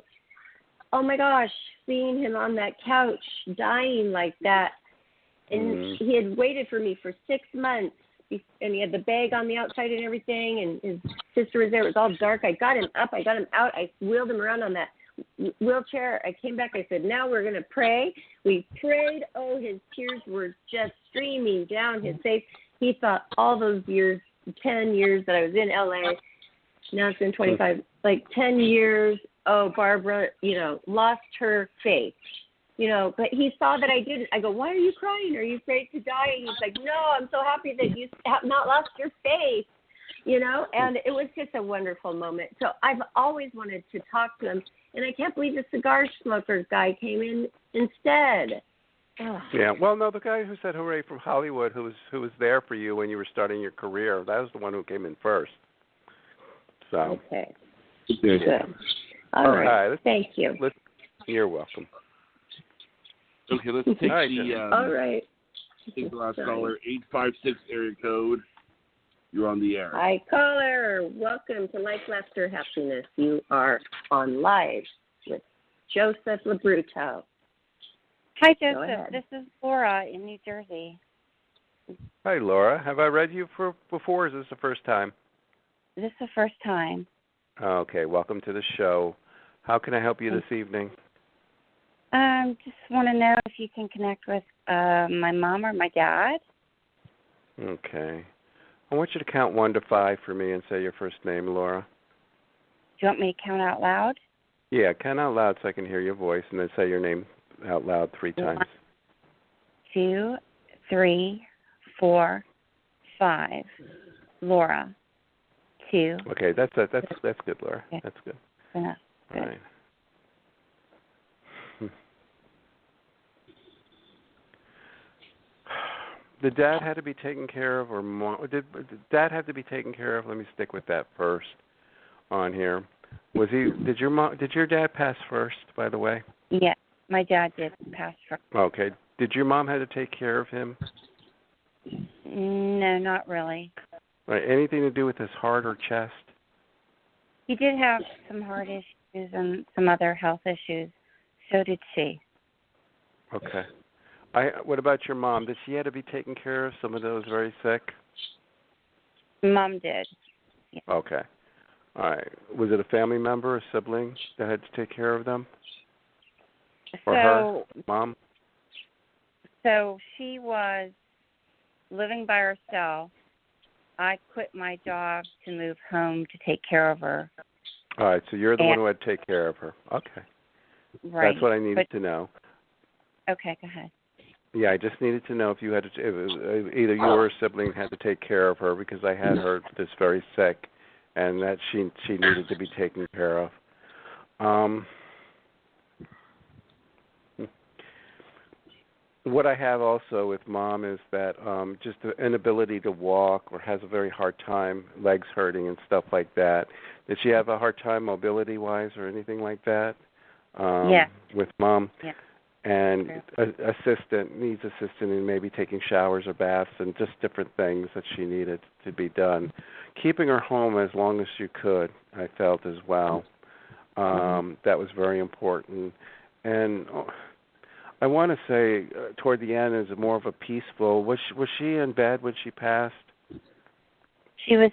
oh my gosh, seeing him on that couch dying like that, And he had waited for me for 6 months, and he had the bag on the outside and everything, and his sister was there. It was all dark. I got him up. I got him out. I wheeled him around on that wheelchair. I came back. I said, now we're going to pray. We prayed. Oh, his tears were just streaming down his face. He thought all those years, 10 years that I was in L.A., now it's been 25, like 10 years, oh, Barbara, lost her faith. But he saw that I didn't. I go, why are you crying? Are you afraid to die? And he's like, no, I'm so happy that you have not lost your faith, And it was just a wonderful moment. So I've always wanted to talk to him, and I can't believe the cigar smoker guy came in instead. Ugh. Yeah, well, no, the guy who said hooray from Hollywood, who was there for you when you were starting your career, that was the one who came in first. So. Okay. Good. All right. Thank you. You're welcome. Okay, let's take all right. Take the last caller, 856 area code. You're on the air. Hi, caller. Welcome to Life, Laughter, Happiness. You are on live with Joseph LoBrutto. Hi, Joseph. This is Laura in New Jersey. Hi, Laura. Have I read you before, or is this the first time? This is the first time. Okay, welcome to the show. How can I help you this evening? Just want to know if you can connect with my mom or my dad. Okay. I want you to count 1 to 5 for me and say your first name, Laura. Do you want me to count out loud? Yeah, count out loud so I can hear your voice, and then say your name out loud 3 times. 1, 2, 3, 4, 5. Laura. 2. Okay, that's good, Laura. Okay. That's good. Enough. Good. All right. Did Dad have to be taken care of, or Mom? Did Dad have to be taken care of? Let me stick with that first on here. Did your dad pass first, by the way? Yes, my dad did pass first. Okay. Did your mom have to take care of him? No, not really. Right. Anything to do with his heart or chest? He did have some heart issues and some other health issues. So did she. Okay. What about your mom? Did she have to be taken care of? Some of those very sick? Mom did. Yeah. Okay. All right. Was it a family member, a sibling that had to take care of them? Or her? Mom? So she was living by herself. I quit my job to move home to take care of her. All right. So you're the one who had to take care of her. Okay. Right. That's what I needed to know. Okay, go ahead. Yeah, I just needed to know if you had to, either you or a sibling had to take care of her, because I had her this very sick, and that she needed to be taken care of. What I have also with Mom is that just the inability to walk, or has a very hard time, legs hurting and stuff like that. Did she have a hard time mobility-wise or anything like that? Yeah. With Mom? Yeah. And needs assistance in maybe taking showers or baths and just different things that she needed to be done. Keeping her home as long as you could, I felt as well. That was very important. And I want to say toward the end is more of a peaceful. Was she in bed when she passed? She was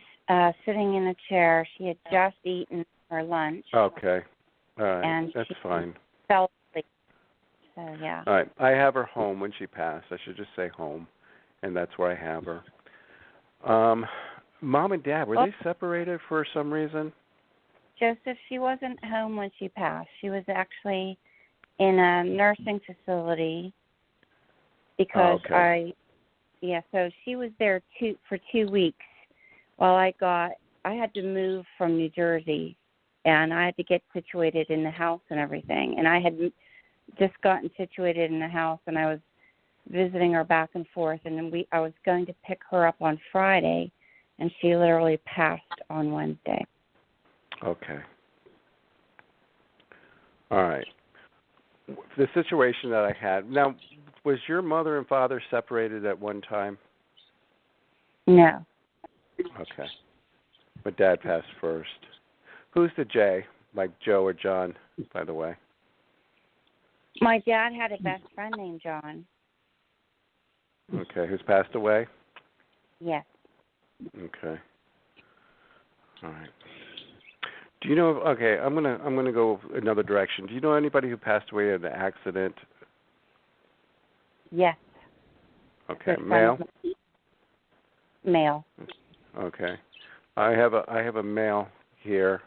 sitting in a chair. She had just eaten her lunch. Okay. All right. And that's fine. Fell asleep. So, yeah. All right. I have her home when she passed. I should just say home, and that's where I have her. Mom and Dad, were they separated for some reason? Joseph, she wasn't home when she passed. She was actually in a nursing facility because so she was there for 2 weeks while I had to move from New Jersey, and I had to get situated in the house and everything, and I had just gotten situated in the house, and I was visiting her back and forth, and then I was going to pick her up on Friday, and she literally passed on Wednesday. Okay. All right. The situation that I had, now, was your mother and father separated at one time? No. Okay. But Dad passed first. Who's the J, like Joe or John, by the way? My dad had a best friend named John. Okay, who's passed away? Yes. Okay. All right. Do you know? Okay, I'm gonna go another direction. Do you know anybody who passed away in an accident? Yes. Okay, male. Male. Okay, I have a male here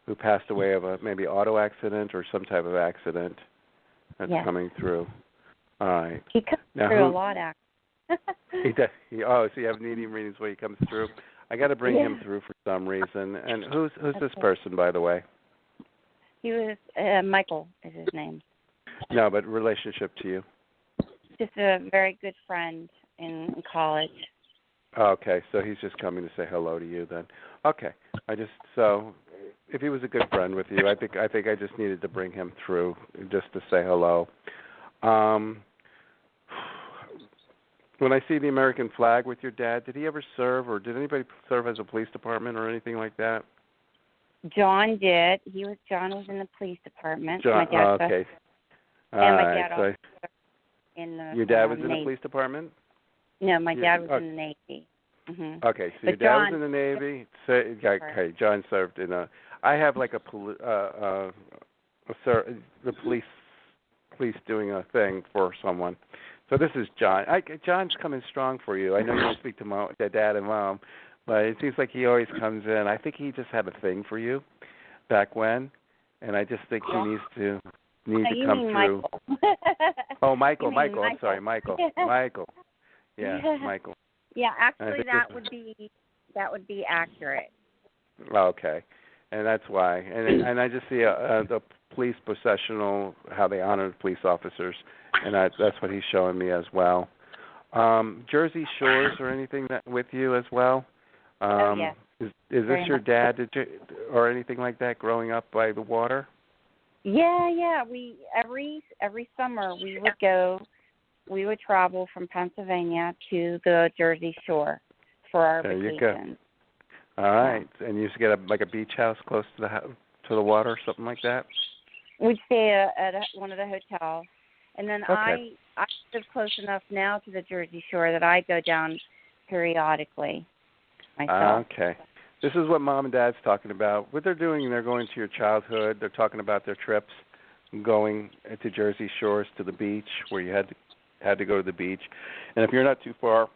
who passed away of a maybe auto accident or some type of accident that's coming through. All right. He comes through a lot, actually. He does. So you have needing readings where he comes through. I got to bring him through for some reason. And who's this person, by the way? He was Michael is his name. No, but relationship to you? Just a very good friend in college. Okay, so he's just coming to say hello to you then. Okay, so if he was a good friend with you, I think I just needed to bring him through just to say hello. When I see the American flag with your dad, did he ever serve, or did anybody serve as a police department or anything like that? John did. John was in the police department. John, my dad okay. And my dad also in the your dad was in Navy. the police department? No, my dad was in the Navy. Mm-hmm. Okay, so your dad was in the Navy. Okay, John served in a. I have like the police doing a thing for someone. So this is John. John's coming strong for you. I know you don't speak to dad and mom, but it seems like he always comes in. I think he just had a thing for you back when, and I just think he needs to come through. Michael. Oh, Michael. I'm sorry, Michael. Michael. Yeah, Michael. Yeah, actually, that would be accurate. Okay, and that's why. And I just see the police processional, how they honor the police officers, and that's what he's showing me as well. Jersey Shores or anything that with you as well? Yes. Is this your dad? Or anything like that growing up by the water? Yeah. We every summer we would travel from Pennsylvania to the Jersey Shore for our vacation. There you go. All right, and you used to get a beach house close to the water, or something like that. We'd stay at one of the hotels, and then I live close enough now to the Jersey Shore that I go down periodically myself. Okay. This is what Mom and Dad's talking about. What they're doing, they're going to your childhood. They're talking about their trips, going to Jersey Shores to the beach where you had to go to the beach. And if you're not too far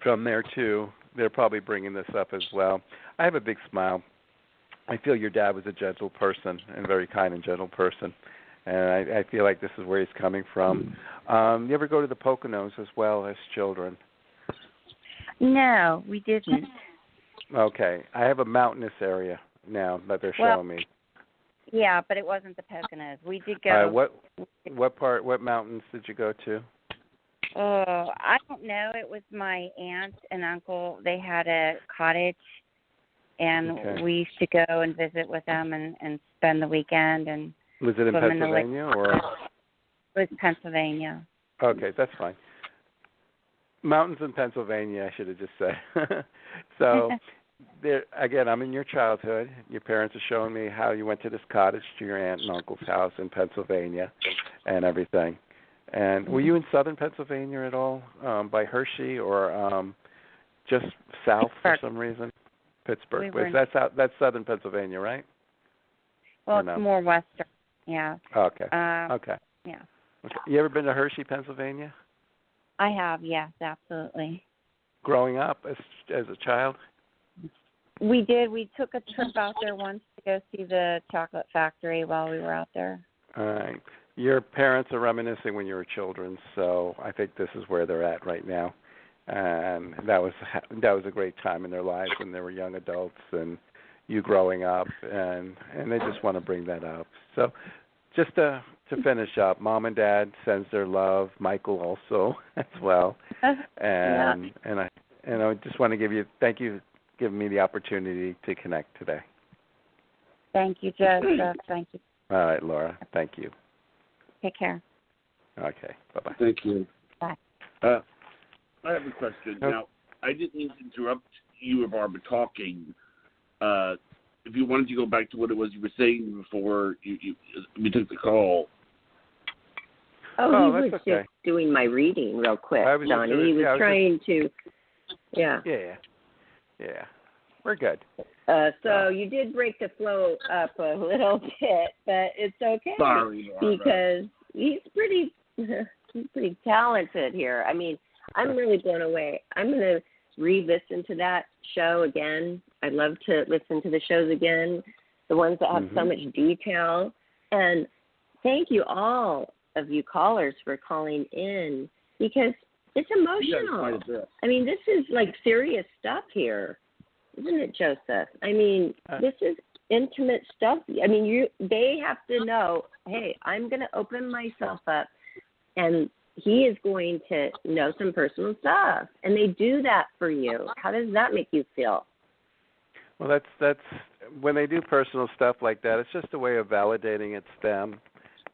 from there too, they're probably bringing this up as well. I have a big smile. I feel your dad was a gentle person and very kind and gentle person. And I feel like this is where he's coming from. You ever go to the Poconos as well as children? No, we didn't. Okay. I have a mountainous area now that they're showing me. Yeah, but it wasn't the Poconos. We did go. What mountains did you go to? I don't know. It was my aunt and uncle. They had a cottage, and we used to go and visit with them and spend the weekend. And was it in Pennsylvania or? It was Pennsylvania. Okay, that's fine. Mountains in Pennsylvania, I should have just said. So, again, I'm in your childhood. Your parents are showing me how you went to this cottage to your aunt and uncle's house in Pennsylvania and everything. And were you in southern Pennsylvania at all, by Hershey, or just south for some reason? Pittsburgh. That's southern Pennsylvania, right? Well, it's more western, yeah. Okay. Okay. Yeah. Okay. You ever been to Hershey, Pennsylvania? I have, yes, absolutely. Growing up as a child? We did. We took a trip out there once to go see the chocolate factory while we were out there. All right. Your parents are reminiscing when you were children, so I think this is where they're at right now. And that was a great time in their lives when they were young adults and you growing up, and they just want to bring that up. So just to finish up, Mom and Dad sends their love, Michael also as well. And I just want to thank you for giving me the opportunity to connect today. Thank you, Joseph. Thank you. All right, Laura. Thank you. Take care. Okay. Bye-bye. Thank you. Bye. I have a question. Now, I didn't mean to interrupt you or Barbara talking. If you wanted to go back to what it was you were saying before we took the call. Oh, he was just doing my reading real quick, Donnie. He was trying to, Yeah. We're good. So you did break the flow up a little bit, but it's okay. Sorry, because he's pretty talented here. I mean, I'm really blown away. I'm going to re-listen to that show again. I love to listen to the shows again, the ones that have so much detail. And thank you, all of you callers, for calling in, because it's emotional. I mean, this is like serious stuff here, isn't it, Joseph? I mean, this is intimate stuff. I mean, they have to know, hey, I'm going to open myself up, and he is going to know some personal stuff. And they do that for you. How does that make you feel? Well, that's when they do personal stuff like that, it's just a way of validating it's them.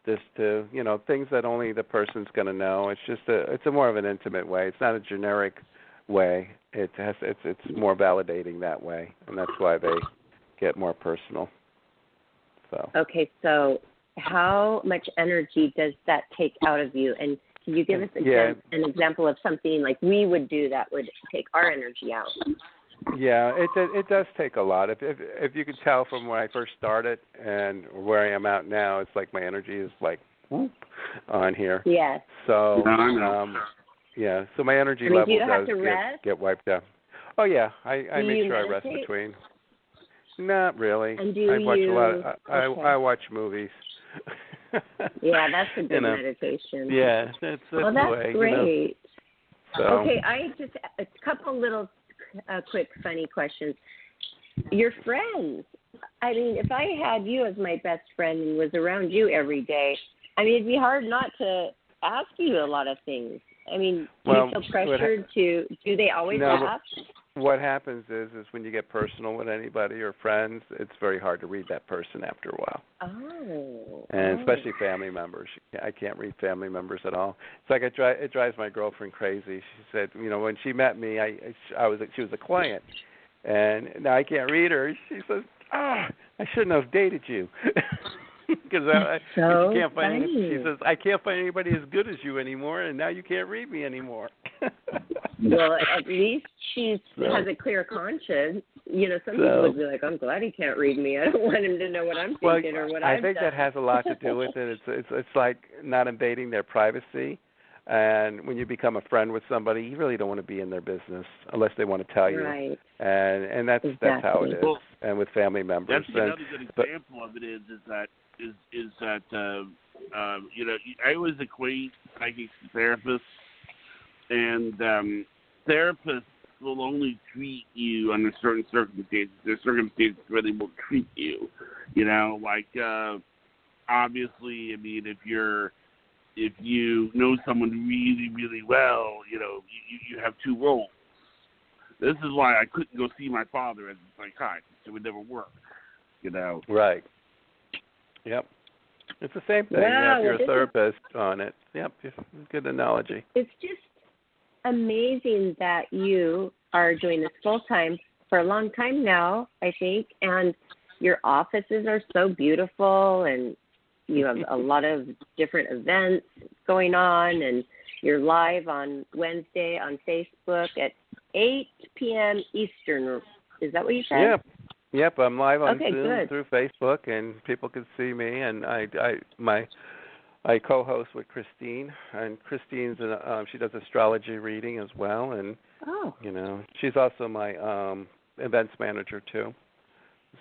Just to, things that only the person's going to know. It's a more of an intimate way. It's not a generic way. It's more validating that way, and that's why they get more personal. So. Okay, so how much energy does that take out of you? And can you give us an example of something like we would do that would take our energy out? Yeah, it does take a lot. If you could tell from when I first started and where I am out now, it's like my energy is like whoop on here. Yes. So so my energy level do you have to rest? Get wiped out. Oh yeah, I make sure I rest between. Not really. And do I watch a lot. I watch movies. Yeah, that's a good meditation. Yeah, that's the way. That's great. So. Okay, I just a couple little quick funny questions. Your friends. I mean, if I had you as my best friend and was around you every day, I mean, it'd be hard not to ask you a lot of things. I mean, do you feel pressured to? Do they always ask? What happens is when you get personal with anybody or friends, it's very hard to read that person after a while. Oh. And especially family members. I can't read family members at all. It's like it drives my girlfriend crazy. She said, when she met me, she was a client, and now I can't read her. She says, I shouldn't have dated you. Because she can't find. She says, I can't find anybody as good as you anymore, and now you can't read me anymore. Well, at least she has a clear conscience. Some people would be like, I'm glad he can't read me. I don't want him to know what I'm thinking or what I've done. I think that has a lot to do with it. It's like not invading their privacy. And when you become a friend with somebody, you really don't want to be in their business unless they want to tell you. Right. And that's how it is. Well, and with family members. That's another good example of it is that I always equate psychic therapists, and therapists will only treat you under certain circumstances. There's circumstances where they will treat you. Obviously, I mean, if you know someone really, really well, you have two roles. This is why I couldn't go see my father as a psychiatrist. It would never work, Right. Yep. It's the same thing. Wow, if you're a therapist on it. Yep. Good analogy. It's just amazing that you are doing this full time for a long time now, I think, and your offices are so beautiful, and you have a lot of different events going on, and you're live on Wednesday on Facebook at 8 p.m. Eastern. Is that what you said? Yep. I'm live on Zoom good. through Facebook, and people can see me. And I co-host with Christine, and Christine's she does astrology reading as well, and she's also my events manager too.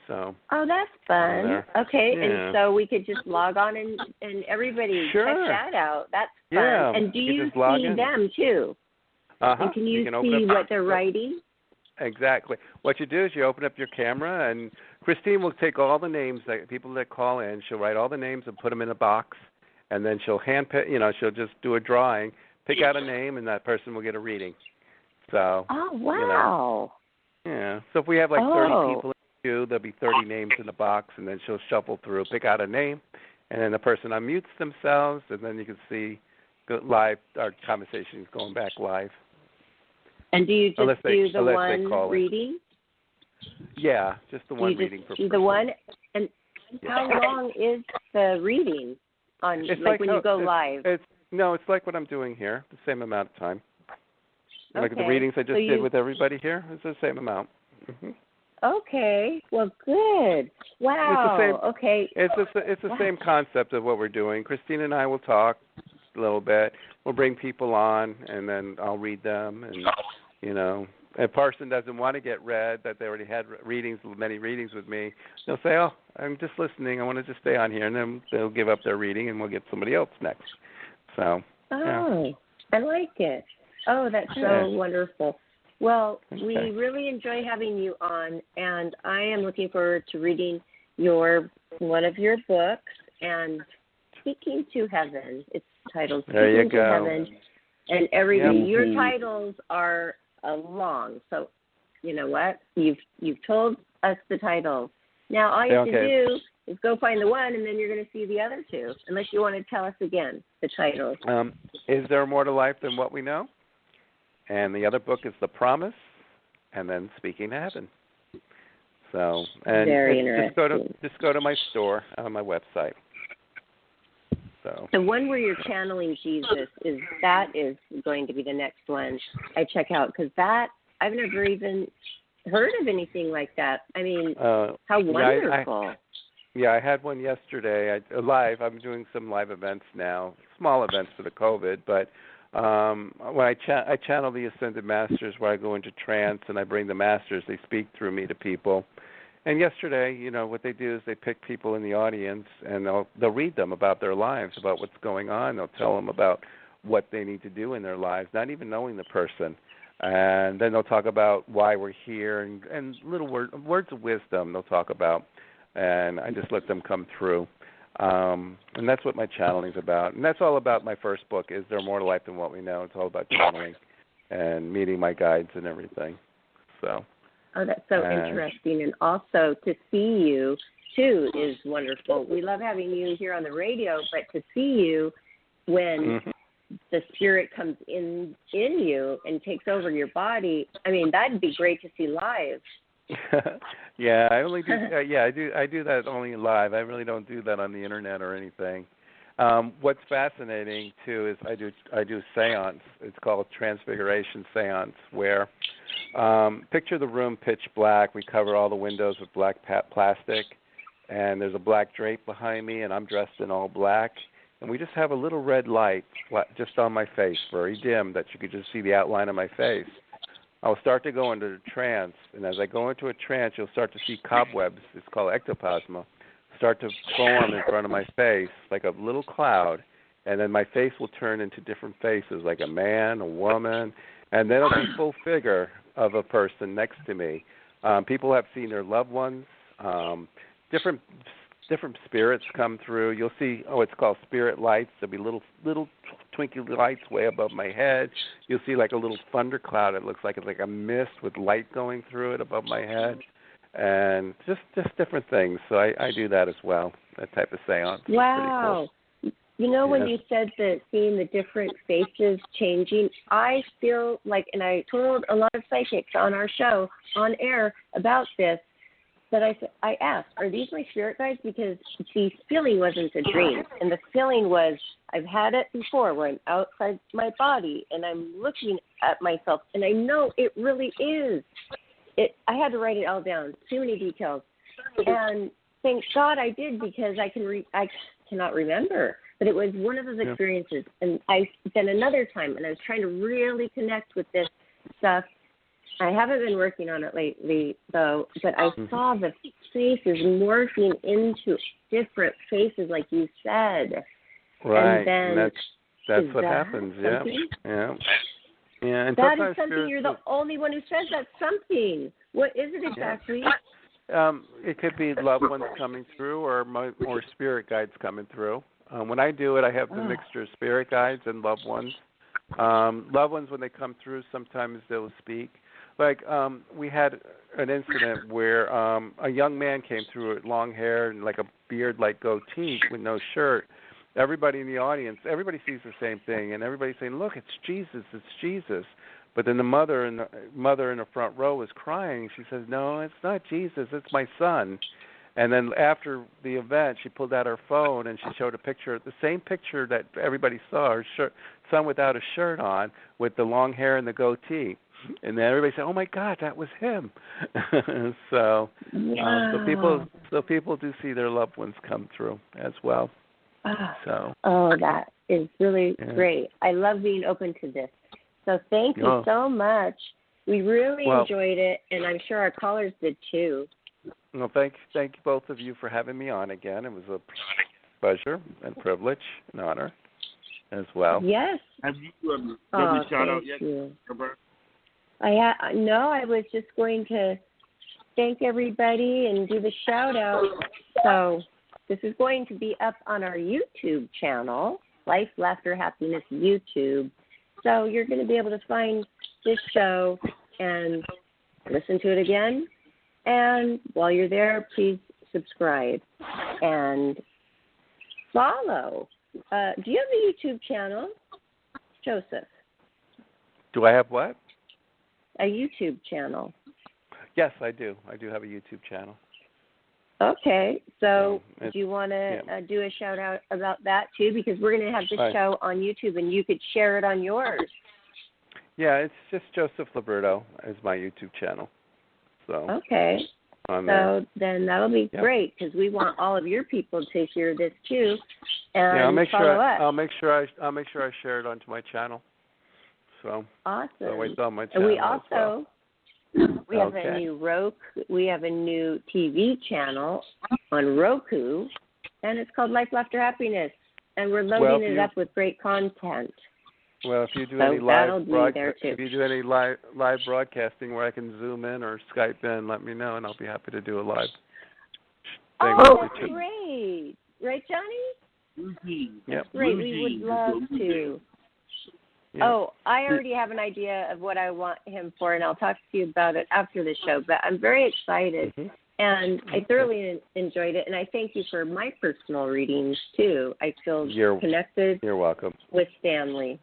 So. Oh, that's fun. Okay, yeah. And so we could just log on and everybody check that out. That's fun. Yeah. And do you see them too? And can you see what they're writing? Exactly. What you do is you open up your camera, and Christine will take all the names that people that call in. She'll write all the names and put them in a box, and then she'll she'll just do a drawing, pick out a name, and that person will get a reading. So. Oh wow. Yeah. So if we have like 30 people. There'll be 30 names in the box, and then she'll shuffle through, pick out a name, and then the person unmutes themselves, and then you can see live our conversations going back live. And do you just do the one reading? Yeah, just the one reading per person. The one, and how long is the reading on when you go live? No, it's like what I'm doing here, the same amount of time. Okay. Like the readings I just did with everybody here, it's the same amount. Mm-hmm. Okay. Well, good. Wow. Okay. It's the same concept of what we're doing. Christine and I will talk a little bit. We'll bring people on, and then I'll read them. And if a person doesn't want to get read, that they already had many readings with me, they'll say, "Oh, I'm just listening. I want to just stay on here," and then they'll give up their reading, and we'll get somebody else next. So. Oh, I like it. Oh, that's so wonderful. Well, we really enjoy having you on, and I am looking forward to reading one of your books, and Speaking to Heaven. It's titled Speaking to Heaven, and everything. Your titles are long, so you know what? You've told us the titles. Now all you have to do is go find the one, and then you're going to see the other two, unless you want to tell us again the titles. Is there more to life than what we know? And the other book is The Promise, and then Speaking to Heaven. So, and very interesting. Just go to my store on my website. So the one where you're channeling Jesus is going to be the next one I check out, because that I've never even heard of anything like that. I mean, how wonderful. I had one yesterday. Live. I'm doing some live events now, small events for the COVID, but. When I channel the Ascended Masters, where I go into trance and I bring the Masters, they speak through me to people. And yesterday, what they do is they pick people in the audience and they'll read them about their lives, about what's going on. They'll tell them about what they need to do in their lives, not even knowing the person. And then they'll talk about why we're here and little words of wisdom they'll talk about. And I just let them come through. And that's what my channeling is about. And that's all about my first book, Is There More to Life Than What We Know? It's all about channeling and meeting my guides and everything. So. Oh, that's so interesting. And also to see you, too, is wonderful. We love having you here on the radio, but to see you when the spirit comes in you and takes over your body, I mean, that'd be great to see live. Yeah, I only do. I do that only live. I really don't do that on the internet or anything. What's fascinating too is I do seance. It's called Transfiguration Seance, where picture the room pitch black. We cover all the windows with black plastic, and there's a black drape behind me, and I'm dressed in all black, and we just have a little red light just on my face, very dim, that you could just see the outline of my face. I'll start to go into a trance, and as I go into a trance, you'll start to see cobwebs. It's called ectoplasma. Start to form in front of my face like a little cloud, and then my face will turn into different faces, like a man, a woman, and then it'll be full figure of a person next to me. People have seen their loved ones. Different spirits come through. You'll see, it's called spirit lights. There'll be little twinkly lights way above my head. You'll see like a little thundercloud. It looks like it's like a mist with light going through it above my head, and just different things. So I do that as well, that type of seance. Wow. Cool. When you said that seeing the different faces changing, I feel like, and I told a lot of psychics on our show, on air, about this, that I asked, are these my spirit guides? Because the feeling wasn't a dream. And the feeling was, I've had it before where I'm outside my body and I'm looking at myself, and I know it really is. I had to write it all down, too many details. And thank God I did, because I cannot remember. But it was one of those experiences. And then another time, and I was trying to really connect with this stuff. I haven't been working on it lately, though, but I saw the faces morphing into different faces, like you said. Right, and then, that's what happens, something? Yeah. And that is something, you're the only one who says that's something. What is it exactly? It could be loved ones coming through or spirit guides coming through. When I do it, I have the mixture of spirit guides and loved ones. Loved ones, when they come through, sometimes they'll speak. Like we had an incident where a young man came through with long hair and like a beard, like goatee, with no shirt. Everybody in the audience, everybody sees the same thing, and everybody's saying, "Look, it's Jesus, it's Jesus." But then the mother in the front row was crying. She says, "No, it's not Jesus, it's my son." And then after the event, she pulled out her phone and she showed a picture, the same picture that everybody saw, her son without a shirt on, with the long hair and the goatee. And then everybody said, "Oh my God, that was him." So people do see their loved ones come through as well. That is really great. I love being open to this. So thank you so much. We really enjoyed it, and I'm sure our callers did too. Well, thank you both of you for having me on again. It was a pleasure and privilege and honor as well. Yes. Have you done the shout out yet? No, I was just going to thank everybody and do the shout out. So this is going to be up on our YouTube channel, Life, Laughter, Happiness YouTube. So you're going to be able to find this show and listen to it again. And while you're there, please subscribe and follow. Do you have a YouTube channel, Joseph? Do I have what? A YouTube channel. Yes, I do. I do have a YouTube channel. Okay. So do you want to do a shout out about that too? Because we're going to have this show on YouTube and you could share it on yours. Yeah, it's just Joseph LoBrutto is my YouTube channel. So okay. So then that'll be great because we want all of your people to hear this too. And I'll make follow us. I'll make sure I share it onto my channel. So awesome. So it's on my channel. And we also we have a new we have a new TV channel on Roku, and it's called Life, Laughter, Happiness, and we're loading it up with great content. Well, if you do any live broadcasting where I can Zoom in or Skype in, let me know, and I'll be happy to do a live thing. Oh, that's great! Right, Johnny? Yep. Great. We would love to. Yep. Oh, I already have an idea of what I want him for, and I'll talk to you about it after the show. But I'm very excited, and I thoroughly enjoyed it. And I thank you for my personal readings too. I feel connected. You're welcome. With Stanley.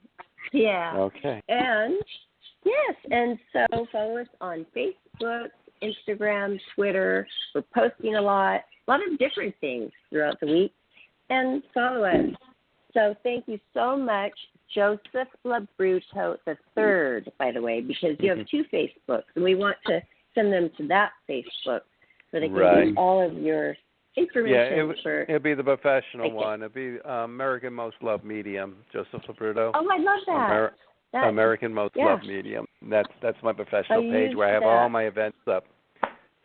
Yeah. Okay. And yes, and so follow us on Facebook, Instagram, Twitter. We're posting a lot of different things throughout the week, and follow us. So thank you so much, Joseph LoBrutto III, by the way, because you have two Facebooks, and we want to send them to that Facebook so they can get all of your information. Yeah, it'll be the professional one. It'll be American Most Loved Medium, Joseph LoBrutto. Oh, I love that. American Most Loved Medium. That's my professional page where I have all my events up.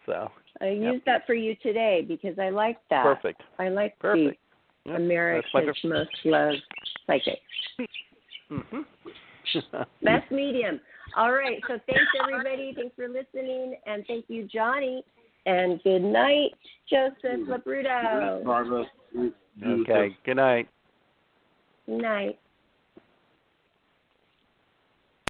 So I used that for you today because I like that. Perfect. I like the America's Most Loved Psychic. Best medium. All right. So thanks, everybody. Thanks for listening. And thank you, Johnny. And good night, Joseph LoBrutto. Okay. Good night. Good night.